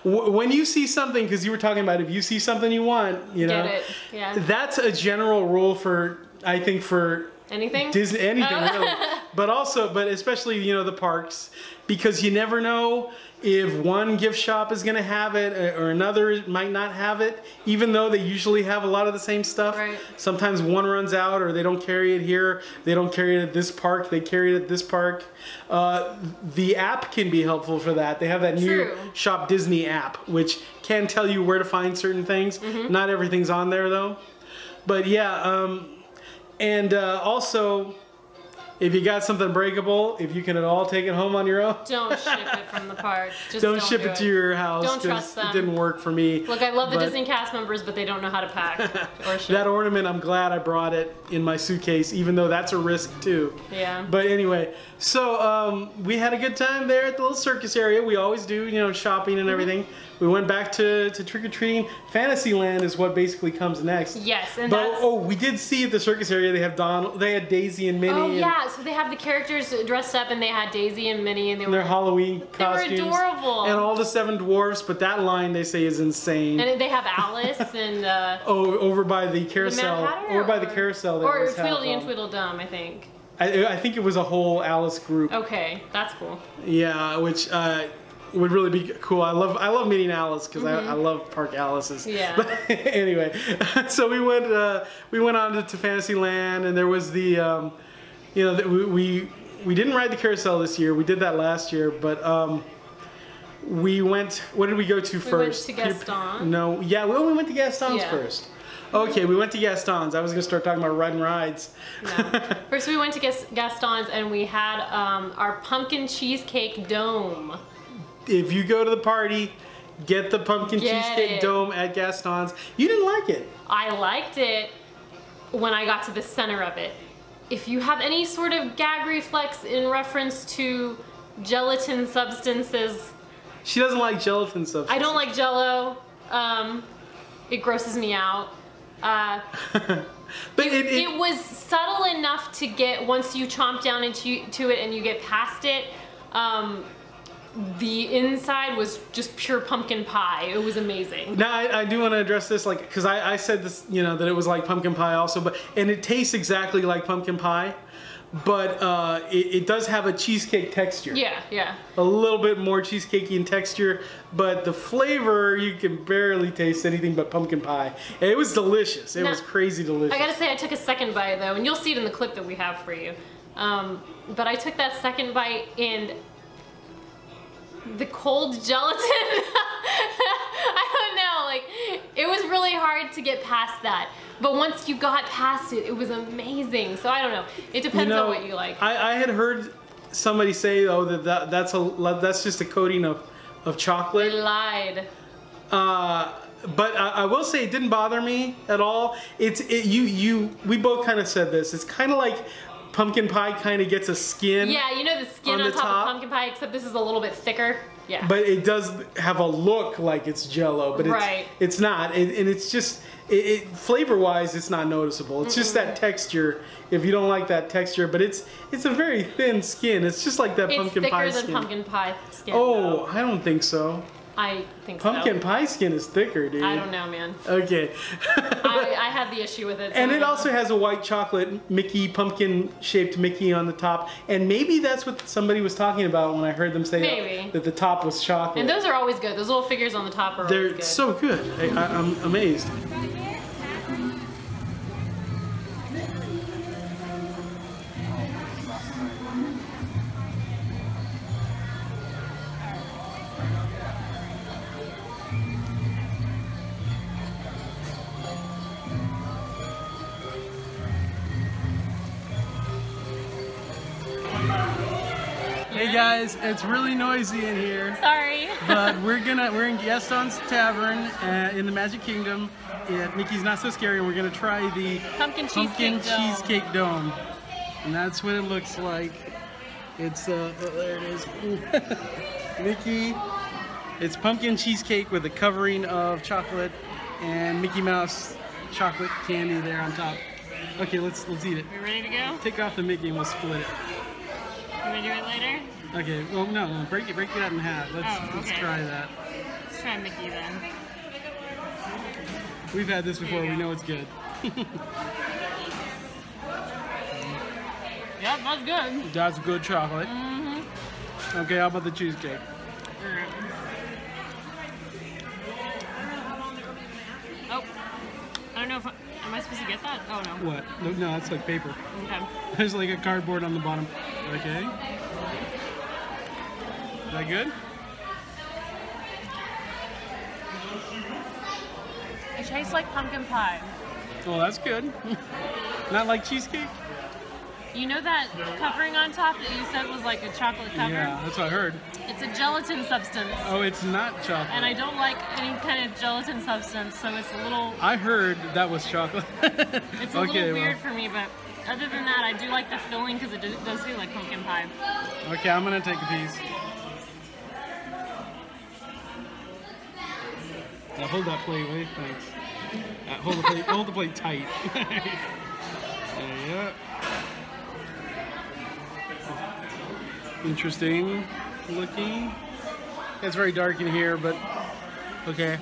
When you see something, because you were talking about if you see something you want, you know, get it. Yeah. That's a general rule I think for anything. Disney, anything really. But especially the parks, because you never know if one gift shop is going to have it or another might not have it, even though they usually have a lot of the same stuff. Right. Sometimes one runs out, or they don't carry it here, they don't carry it at this park, they carry it at this park. The app can be helpful for that. They have that new Shop Disney app, which can tell you where to find certain things. Not everything's on there though. But yeah, and also, if you got something breakable, if you can at all take it home on your own. Don't ship it from the park. Just don't ship it to your house. Don't trust them. It didn't work for me. Look, I love the Disney cast members, but they don't know how to pack or ship. That ornament, I'm glad I brought it in my suitcase, even though that's a risk too. Yeah. But anyway, so we had a good time there at the little circus area. We always do, shopping and everything. We went back to trick-or-treating. Fantasyland is what basically comes next. Yes, and we did see at the circus area they had Daisy and Minnie. Oh yeah, so they have the characters dressed up, and they had Daisy and Minnie, and they were their Halloween costumes. They were adorable. And all the 7 dwarfs, but that line they say is insane. And they have Alice and over by the carousel. Over by the carousel. Or Tweedledee and Tweedledum, I think. I think it was a whole Alice group. Okay, that's cool. Yeah, which would really be cool. I love meeting Alice because I love Park Alice's. Yeah. But anyway, so we went on to Fantasyland, and there was the we didn't ride the carousel this year. We did that last year, but we went. What did we go to first? We went to Gaston. No, yeah, we went to Gaston's first. Okay, we went to Gaston's. I was gonna start talking about riding rides. No. First, we went to Gaston's, and we had our pumpkin cheesecake dome. If you go to the party, get the pumpkin cheesecake dome at Gaston's. You didn't like it. I liked it when I got to the center of it. If you have any sort of gag reflex in reference to gelatin substances. She doesn't like gelatin substances. I don't like Jell-O. It grosses me out. But it was subtle enough to get, once you chomp down into it and you get past it, the inside was just pure pumpkin pie. It was amazing. Now I do want to address this, like, because I said this, you know, that it was like pumpkin pie also, and it tastes exactly like pumpkin pie, but it does have a cheesecake texture. Yeah, yeah. A little bit more cheesecakey in texture, but the flavor, you can barely taste anything but pumpkin pie. It was delicious. It was crazy delicious. I gotta say, I took a second bite though, and you'll see it in the clip that we have for you. But I took that second bite and the cold gelatin, I don't know, like, it was really hard to get past that. But once you got past it, it was amazing. So I don't know. It depends on what you like. I had heard somebody say though that's just a coating of chocolate. They lied. But I will say it didn't bother me at all. We both kind of said this. It's kind of like pumpkin pie kind of gets a skin. Yeah, you know the skin on top of pumpkin pie, except this is a little bit thicker. Yeah. But it does have a look like it's Jell-O, but it's not. And it's just, flavor-wise, it's not noticeable. It's just that texture. If you don't like that texture, but it's a very thin skin. It's just like that pumpkin pie skin. It's thicker than pumpkin pie skin. Oh, I don't think so. I think so. Pumpkin pie skin is thicker, dude. I don't know, man. Okay. I had the issue with it. So and it also has a white chocolate Mickey, pumpkin-shaped Mickey on the top. And maybe that's what somebody was talking about when I heard them say that the top was chocolate. And those are always good. Those little figures on the top are always good. They're so good. I'm amazed. Hey guys, it's really noisy in here. Sorry. But we're in Gaston's Tavern in the Magic Kingdom at Mickey's Not So Scary, and we're gonna try the pumpkin cheesecake dome. And that's what it looks like. It's there it is. Mickey. It's pumpkin cheesecake with a covering of chocolate and Mickey Mouse chocolate candy there on top. Okay, let's eat it. We ready to go? Take off the Mickey and we'll split it. You wanna do it later? Okay, well no, break it out in half. Let's try that. Let's try Mickey then. We've had this before, we know it's good. Yep, that's good. That's good chocolate. Mm-hmm. Okay, how about the cheesecake? Oh, I don't know if am I supposed to get that? Oh no. What? No, that's like paper. Okay. There's like a cardboard on the bottom. Okay. Is that good? It tastes like pumpkin pie. Oh, that's good. Not like cheesecake? You know that covering on top that you said was like a chocolate cover? Yeah, that's what I heard. It's a gelatin substance. Oh, it's not chocolate. And I don't like any kind of gelatin substance, so it's a little... I heard that was chocolate. It's a little weird for me, but other than that, I do like the filling because it does feel like pumpkin pie. Okay, I'm going to take a piece. Now hold that plate, wait, thanks. Hold the plate tight. Yeah. Interesting looking. It's very dark in here, but okay.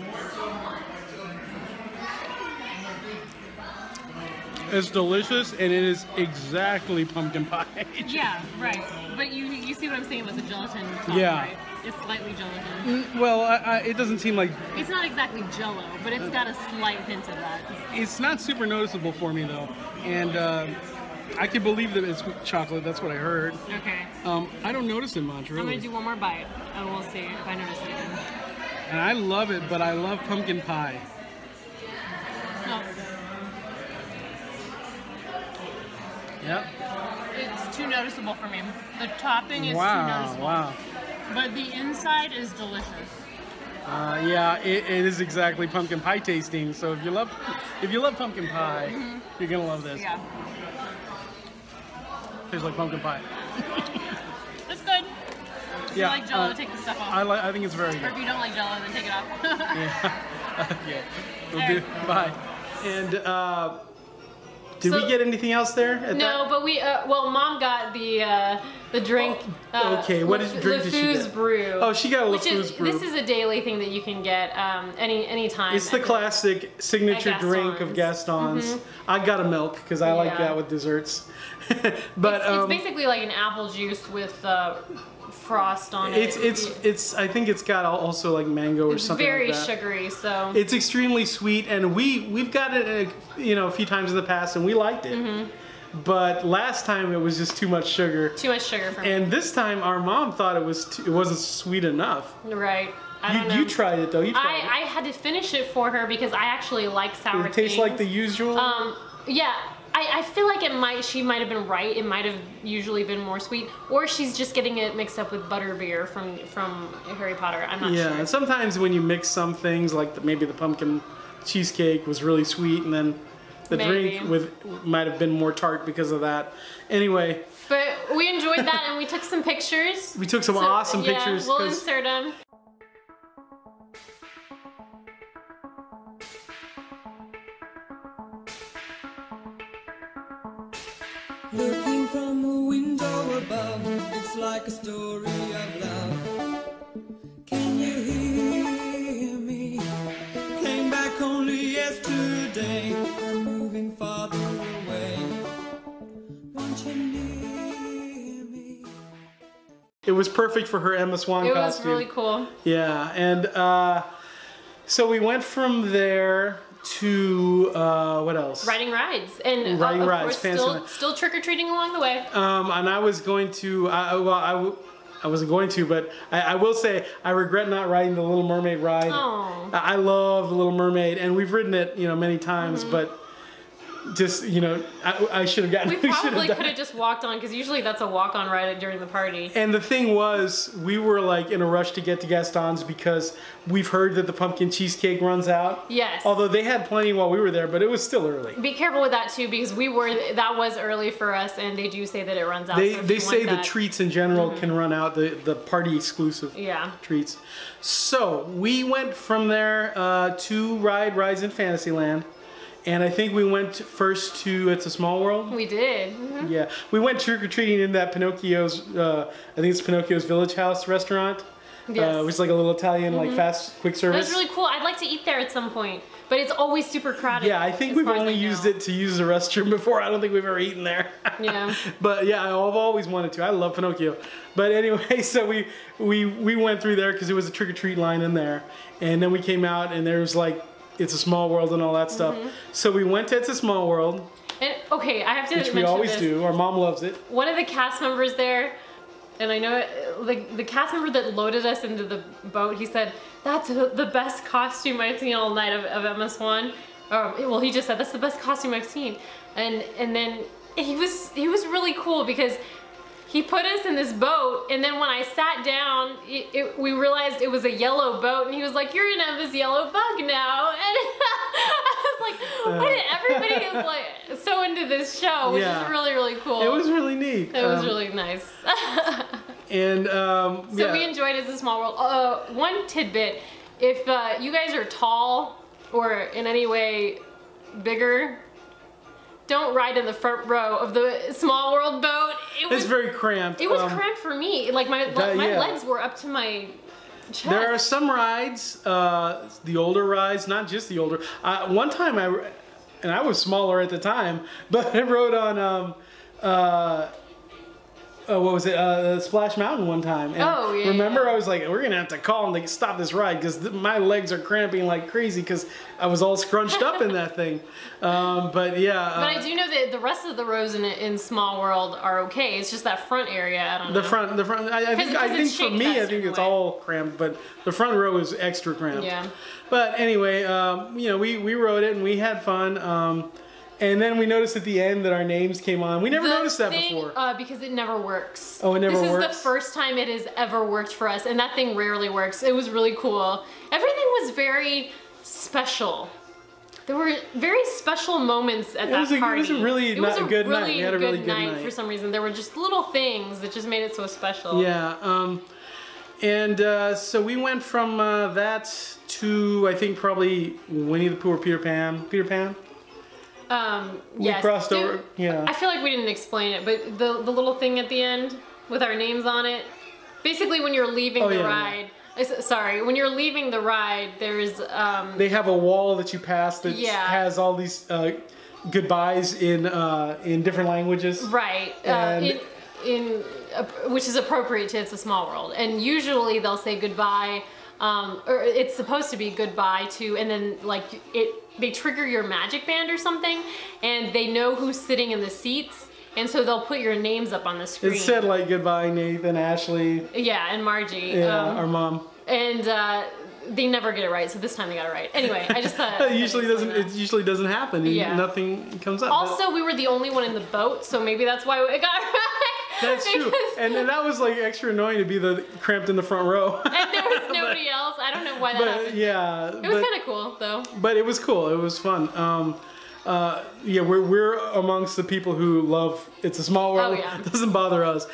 It's delicious, and it is exactly pumpkin pie. Yeah, right. But you see what I'm saying with the gelatin top, right? It's slightly gelatin. Well, it doesn't seem like... It's not exactly Jell-O, but it's got a slight hint of that. It's not super noticeable for me, though. And I can believe that it's chocolate. That's what I heard. Okay. I don't notice it much, really. I'm going to do one more bite, and we'll see if I notice it again. And I love it, but I love pumpkin pie. No. Yep. It's too noticeable for me. The topping is too noticeable. Wow. But the inside is delicious. Yeah, it is exactly pumpkin pie tasting. So if you love pumpkin pie, you're gonna love this. Yeah. Tastes like pumpkin pie. It's good. If you like Jell-O, take the stuff off. I think it's very good. Or if you don't like Jell-O, then take it off. Yeah. Okay. We'll do. Bye. And Did we get anything else there? No, but we, well, Mom got the drink. Okay, what drink did she get? Brew. Oh, she got a LeFou's Brew. This is a daily thing that you can get any time. It's the classic signature drink of Gaston's. I got a milk because I like that with desserts. But it's basically like an apple juice with frost on it. It's I think it's got also like mango or something like that. It's very sugary, so it's extremely sweet, and we've got it a few times in the past and we liked it. But last time it was just too much sugar. Too much sugar for me. And this time our mom thought it wasn't sweet enough. Right. I don't know. You tried it though. I had to finish it for her because I actually like sour things. It tastes like the usual. Yeah. I feel like she might have been right. It might have usually been more sweet, or she's just getting it mixed up with butterbeer from Harry Potter. I'm not sure. Yeah, and sometimes when you mix some things, like maybe the pumpkin cheesecake was really sweet, and then the drink might have been more tart because of that. Anyway. But we enjoyed that, and we took some pictures. We took some awesome pictures. Yeah, we'll insert them. Looking from a window above, it's like a story of love. Can you hear me? Came back only yesterday. I'm moving farther away. Won't you near me? It was perfect for her Emma Swan costume. It was really cool. Yeah, and so we went from there to what else? Riding rides, and riding rides, still trick or treating along the way. And I was going to, I wasn't going to, but I will say I regret not riding the Little Mermaid ride. Oh. I love the Little Mermaid, and we've ridden it, many times, but just, I should have gotten. We probably could have just walked on, because usually that's a walk-on ride during the party. And the thing was, we were like in a rush to get to Gaston's because we've heard that the pumpkin cheesecake runs out. Yes. Although they had plenty while we were there, but it was still early. Be careful with that too, because that was early for us, and they do say that it runs out. They say the treats in general can run out, the party exclusive treats. So we went from there to rides in Fantasyland. And I think we went first to It's a Small World. We did. Yeah, we went trick-or-treating in that Pinocchio's, I think it's Pinocchio's Village House restaurant. Yes. Which is like a little Italian, like fast, quick service. That's really cool. I'd like to eat there at some point, but it's always super crowded. Yeah, I think we've only used it to use the restroom before. I don't think we've ever eaten there. Yeah. But yeah, I've always wanted to. I love Pinocchio. But anyway, so we went through there because it was a trick-or-treat line in there. And then we came out and there was like, It's a Small World and all that stuff. So we went to It's a Small World. And okay, I have to mention we always do. Our mom loves it. One of the cast members there, and I know the cast member that loaded us into the boat, he said, "That's the best costume I've seen all night of Emma Swan." Well, he just said, "That's the best costume I've seen." And then he was really cool because he put us in this boat, and then when I sat down, we realized it was a yellow boat, and he was like, "You're in Emma's yellow bug now." And I was like, what? Everybody is like so into this show, which is really, really cool. It was really neat. It was really nice. And so we enjoyed It's a Small World. One tidbit, if you guys are tall or in any way bigger, don't ride in the front row of the Small World boat. It's very cramped. It was cramped for me. Like my legs were up to my chest. There are some rides, the older rides, not just the older. One time I was smaller at the time, but I rode on what was it? Splash Mountain one time. And remember, I was like, we're gonna have to call them to stop this ride because my legs are cramping like crazy because I was all scrunched up in that thing. But yeah. But I do know that the rest of the rows in Small World are okay. It's just that front area. I don't know. The front. I think for me, I think it's all cramped, but the front row is extra cramped. Yeah. But anyway, we rode it and we had fun. And then we noticed at the end that our names came on. We never noticed that before. Because it never works. Oh, it never works? This is the first time it has ever worked for us, and that thing rarely works. It was really cool. Everything was very special. There were very special moments at that party. It was a really good night. We had a really good night. For some reason. There were just little things that just made it so special. Yeah. And so we went from that to, I think, probably Winnie the Pooh or Peter Pan. Peter Pan? We crossed over. Yeah. I feel like we didn't explain it, but the little thing at the end with our names on it. Basically, when you're leaving the ride. Sorry, when you're leaving the ride, there's they have a wall that you pass that has all these goodbyes in different languages. Right. In which is appropriate to It's a Small World, and usually they'll say goodbye, or it's supposed to be goodbye to, and then like they trigger your magic band or something, and they know who's sitting in the seats. And so they'll put your names up on the screen. It said like goodbye, Nathan, Ashley. Yeah, and Margie. Yeah, our mom. And they never get it right, so this time they got it right. Anyway, I just thought it usually doesn't happen. Yeah. Nothing comes up. Also, we were the only one in the boat, so maybe that's why it got right. That's true. And that was like extra annoying to be cramped in the front row. And there was nobody else. I don't know why that happened. Yeah. It was kind of cool though. But it was cool. It was fun. Yeah, we're amongst the people who love It's a Small World. Oh, yeah. It doesn't bother us,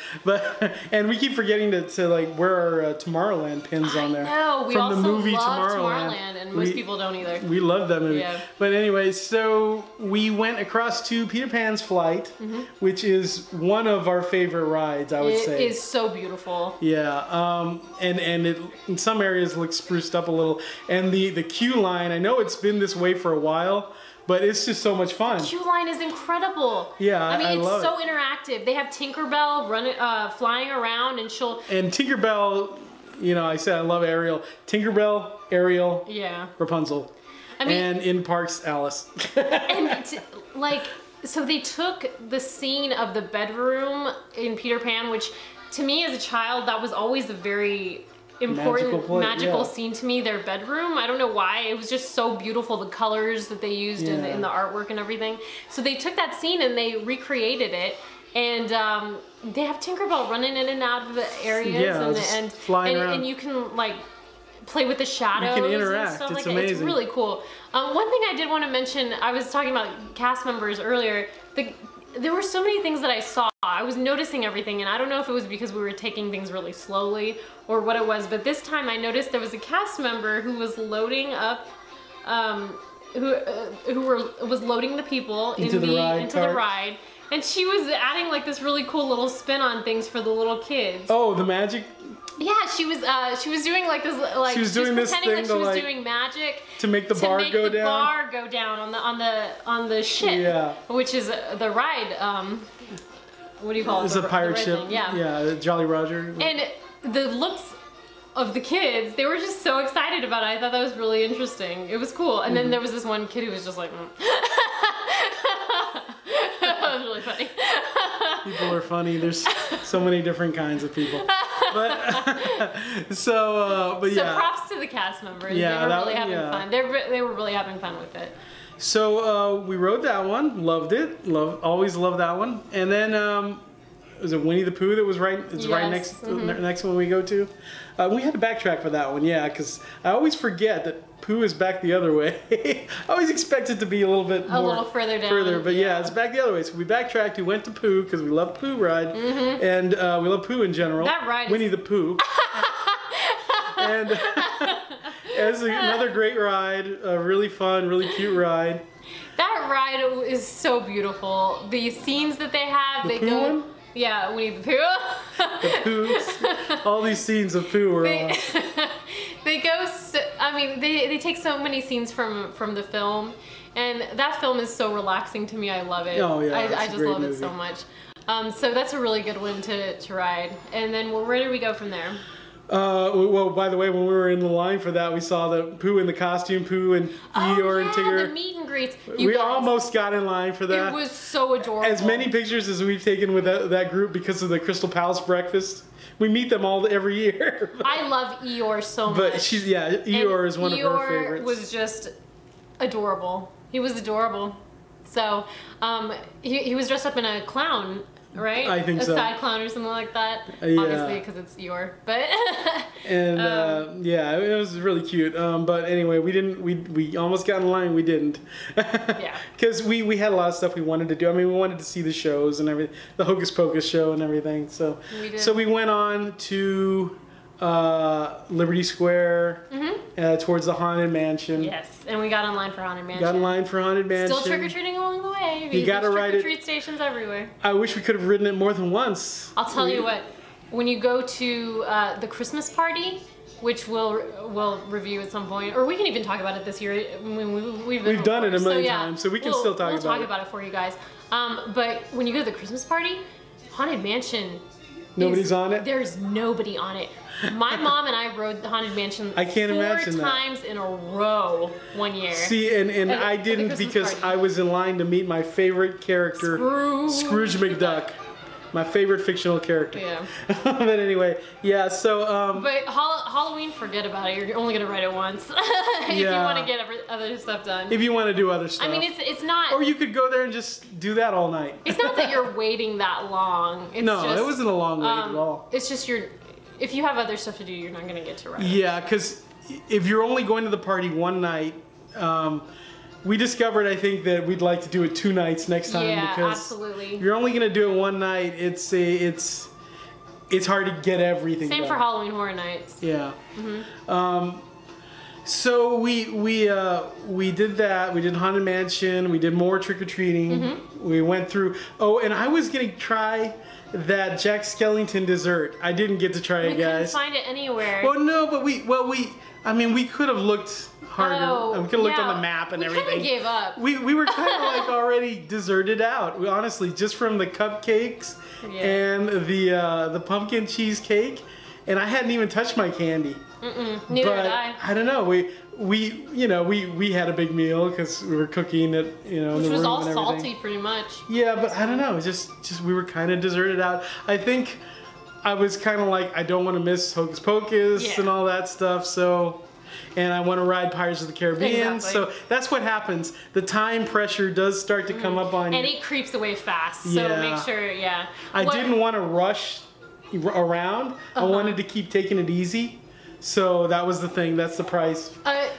and we keep forgetting to like wear our Tomorrowland pins on there. No, we from also the movie love Tomorrowland, and most people don't either. We love that movie. Yeah. But anyway, so we went across to Peter Pan's Flight, which is one of our favorite rides. I would say it is so beautiful. Yeah, and it in some areas looks spruced up a little, and the queue line. I know it's been this way for a while. But it's just so much fun. The queue line is incredible. Yeah, I mean, it's so interactive. They have Tinkerbell flying around, and And Tinkerbell, you know, I said I love Ariel. Tinkerbell, Ariel, Rapunzel, I mean, and in parks, Alice. And so they took the scene of the bedroom in Peter Pan, which to me as a child, that was always a very important magical scene to me, their bedroom. I don't know why. It was just so beautiful, the colors that they used in the artwork and everything. So they took that scene and they recreated it, and they have Tinkerbell running in and out of the areas and flying around. And you can like play with the shadows. You can interact. And stuff it's like amazing. It's really cool. One thing I did want to mention, I was talking about cast members earlier. There were so many things that I saw. I was noticing everything, and I don't know if it was because we were taking things really slowly or what it was, but this time I noticed there was a cast member who was loading up, was loading the people into the ride, and she was adding like this really cool little spin on things for the little kids. Oh, the magic. Yeah, she was doing like this, like she was doing this thing like she was doing magic to make the bar go down. Bar go down on the ship, which is the ride. What do you call it? It's a pirate ship. Yeah, Jolly Roger. And the looks of the kids, they were just so excited about it. I thought that was really interesting. It was cool. And then there was this one kid who was just like, That was really funny. People are funny. There's so many different kinds of people. But but yeah. So props to the cast members. Yeah, they were really having fun. They were really having fun with it. So we rode that one, loved it, always loved that one. And then was it Winnie the Pooh that was right? It's right next next one we go to. We had to backtrack for that one, because I always forget that Pooh is back the other way. I always expect it to be a little bit more little further down. But it's back the other way. So we backtracked. We went to Pooh because we love Pooh ride, and we love Pooh in general. That ride, Winnie the Pooh. And it's another great ride, a really fun, really cute ride. That ride is so beautiful. The scenes that they have, the Pooh one? Yeah, Winnie the Pooh. The Poohs. All these scenes of Pooh are awesome. They go, they take so many scenes from the film, and that film is so relaxing to me. I love it. Oh yeah, I just love it so much. So that's a really good one to ride. And then where did we go from there? Well, by the way, when we were in the line for that, we saw the Pooh in the costume, Pooh and Eeyore and Tigger. The meet and greets. We almost got in line for that. It was so adorable. As many pictures as we've taken with that group because of the Crystal Palace breakfast. We meet them every year. I love Eeyore so much. But Eeyore is one of her favorites. Eeyore was just adorable. He was adorable. So, he was dressed up in a clown, right? I think so. A side clown or something like that. Obviously, because it's Eeyore. But and it was really cute. But anyway, we almost got in line. We didn't. Because we had a lot of stuff we wanted to do. I mean, we wanted to see the shows and everything, the Hocus Pocus show and everything. So we went on to Liberty Square, towards the Haunted Mansion. Yes, and we got in line for Haunted Mansion. Got in line for Haunted Mansion. Still trick-or-treating along the way. You gotta ride it. Trick-or-treat stations everywhere. I wish we could have ridden it more than once. I'll tell you what, when you go to the Christmas party, which we'll review at some point, or we can even talk about it this year. I mean, we've done it a million times, so we can still talk about it. We'll talk about it for you guys. But when you go to the Christmas party, Haunted Mansion, nobody's on it? There's nobody on it. My mom and I rode the Haunted Mansion I can't imagine 4 times in a row one year. See, and I didn't because party. I was in line to meet my favorite character, Scrooge McDuck. My favorite fictional character. Yeah. But anyway, yeah, so... but Halloween, forget about it. You're only going to write it once. If you want to get other stuff done. If you want to do other stuff. I mean, it's not... Or you could go there and just do that all night. It's not that you're waiting that long. It's no, just, it wasn't a long wait at all. It's just if you have other stuff to do, you're not going to get to ride it. Yeah, because if you're only going to the party one night... we discovered, I think, that we'd like to do it 2 nights next time because absolutely. If you're only gonna do it one night, it's hard to get everything. Same done. for Halloween Horror Nights. Yeah. So we did that. We did Haunted Mansion. We did more trick or treating. We went through. Oh, and I was gonna try that Jack Skellington dessert. I didn't get to try it, guys. We couldn't find it anywhere. Well, no, but we could have looked harder. We could have looked on the map and everything. We kind of gave up. We were kind of like already deserted out. We, honestly, just from the cupcakes and the pumpkin cheesecake, and I hadn't even touched my candy. Neither did I. I don't know. We had a big meal because we were cooking it, Which in the room was all and everything. salty, pretty much. Yeah, but I don't know. Just we were kind of deserted out. I think I was kind of like, I don't want to miss Hocus Pocus and all that stuff. So. And I want to ride Pirates of the Caribbean. Exactly. So that's what happens. The time pressure does start to come up on you. And it creeps away fast. So make sure, I didn't want to rush around. I wanted to keep taking it easy. So that was the thing. That's the price.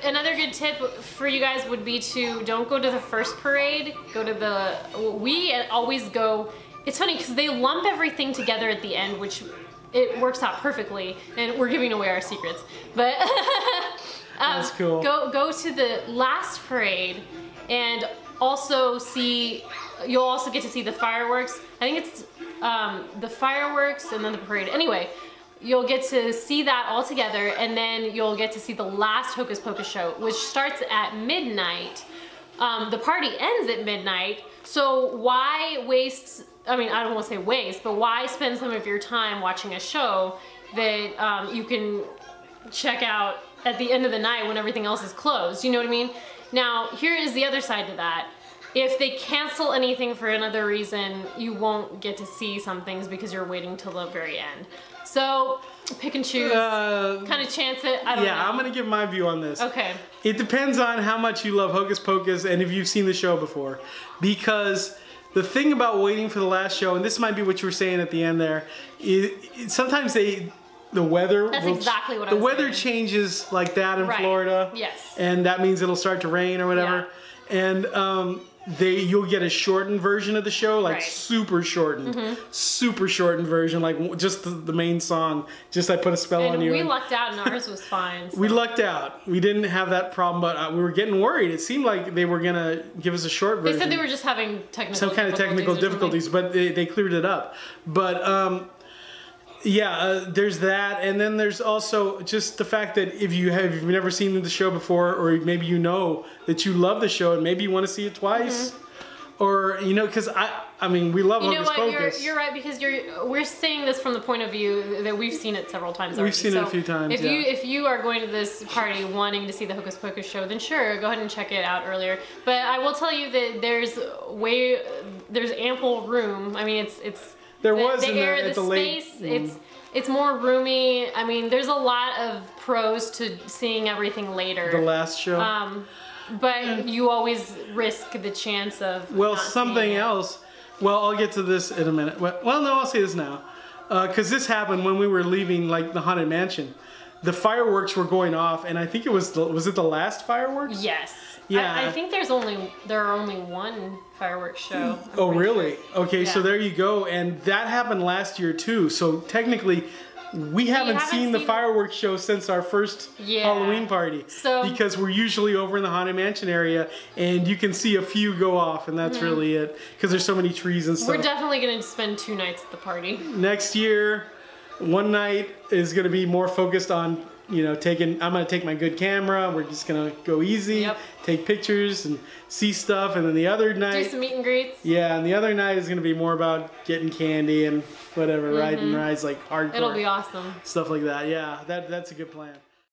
Another good tip for you guys would be to don't go to the first parade. Go to we always go. It's funny because they lump everything together at the end, which it works out perfectly. And we're giving away our secrets. But that's cool. Go to the last parade and also you'll also get to see the fireworks. I think it's the fireworks and then the parade. Anyway, you'll get to see that all together, and then you'll get to see the last Hocus Pocus show, which starts at midnight. The party ends at midnight, so why waste, I mean, I don't want to say waste, but why spend some of your time watching a show that you can check out at the end of the night when everything else is closed? You know what I mean? Now, here is the other side to that. If they cancel anything for another reason, you won't get to see some things because you're waiting till the very end. So, pick and choose, kind of chance it, I don't know. Yeah, I'm going to give my view on this. Okay. It depends on how much you love Hocus Pocus and if you've seen the show before. Because the thing about waiting for the last show, and this might be what you were saying at the end there, sometimes the weather. That's exactly what I was The weather saying. changes like that in Florida. Yes. And that means it'll start to rain or whatever. Yeah. And you'll get a shortened version of the show, like super shortened version, like just the main song. Just I put a spell on you. We lucked out, and ours was fine. So. We lucked out. We didn't have that problem, but we were getting worried. It seemed like they were gonna give us a short version. They said they were just having some kind of technical difficulties, but they cleared it up. But there's that, and then there's also just the fact that if you've never seen the show before, or maybe you know that you love the show and maybe you want to see it twice, or because I mean we love Hocus Pocus. You're right, because we're saying this from the point of view that we've seen it several times already. We've seen it a few times. If you are going to this party wanting to see the Hocus Pocus show, then sure, go ahead and check it out earlier. But I will tell you that there's ample room. I mean, the space. It's more roomy. I mean, there's a lot of pros to seeing everything later. The last show. But you always risk the chance of something else. Well, I'll get to this in a minute. Well, no, I'll say this now, because this happened when we were leaving, like the Haunted Mansion. The fireworks were going off, and I think it was it the last fireworks? Yes. Yeah. I think there are only one fireworks show. Oh, really? Okay, so there you go. And that happened last year too. So technically, we haven't seen the fireworks show since our first Halloween party. So because we're usually over in the Haunted Mansion area, and you can see a few go off, and that's really it. Because there's so many trees and stuff. We're definitely going to spend 2 nights at the party. Next year, one night is going to be more focused on, you know, I'm going to take my good camera. We're just going to go easy, take pictures and see stuff. And then the other night, do some meet and greets. Yeah, and the other night is going to be more about getting candy and whatever, riding rides like hardcore. It'll be awesome. Stuff like that. Yeah, that's a good plan.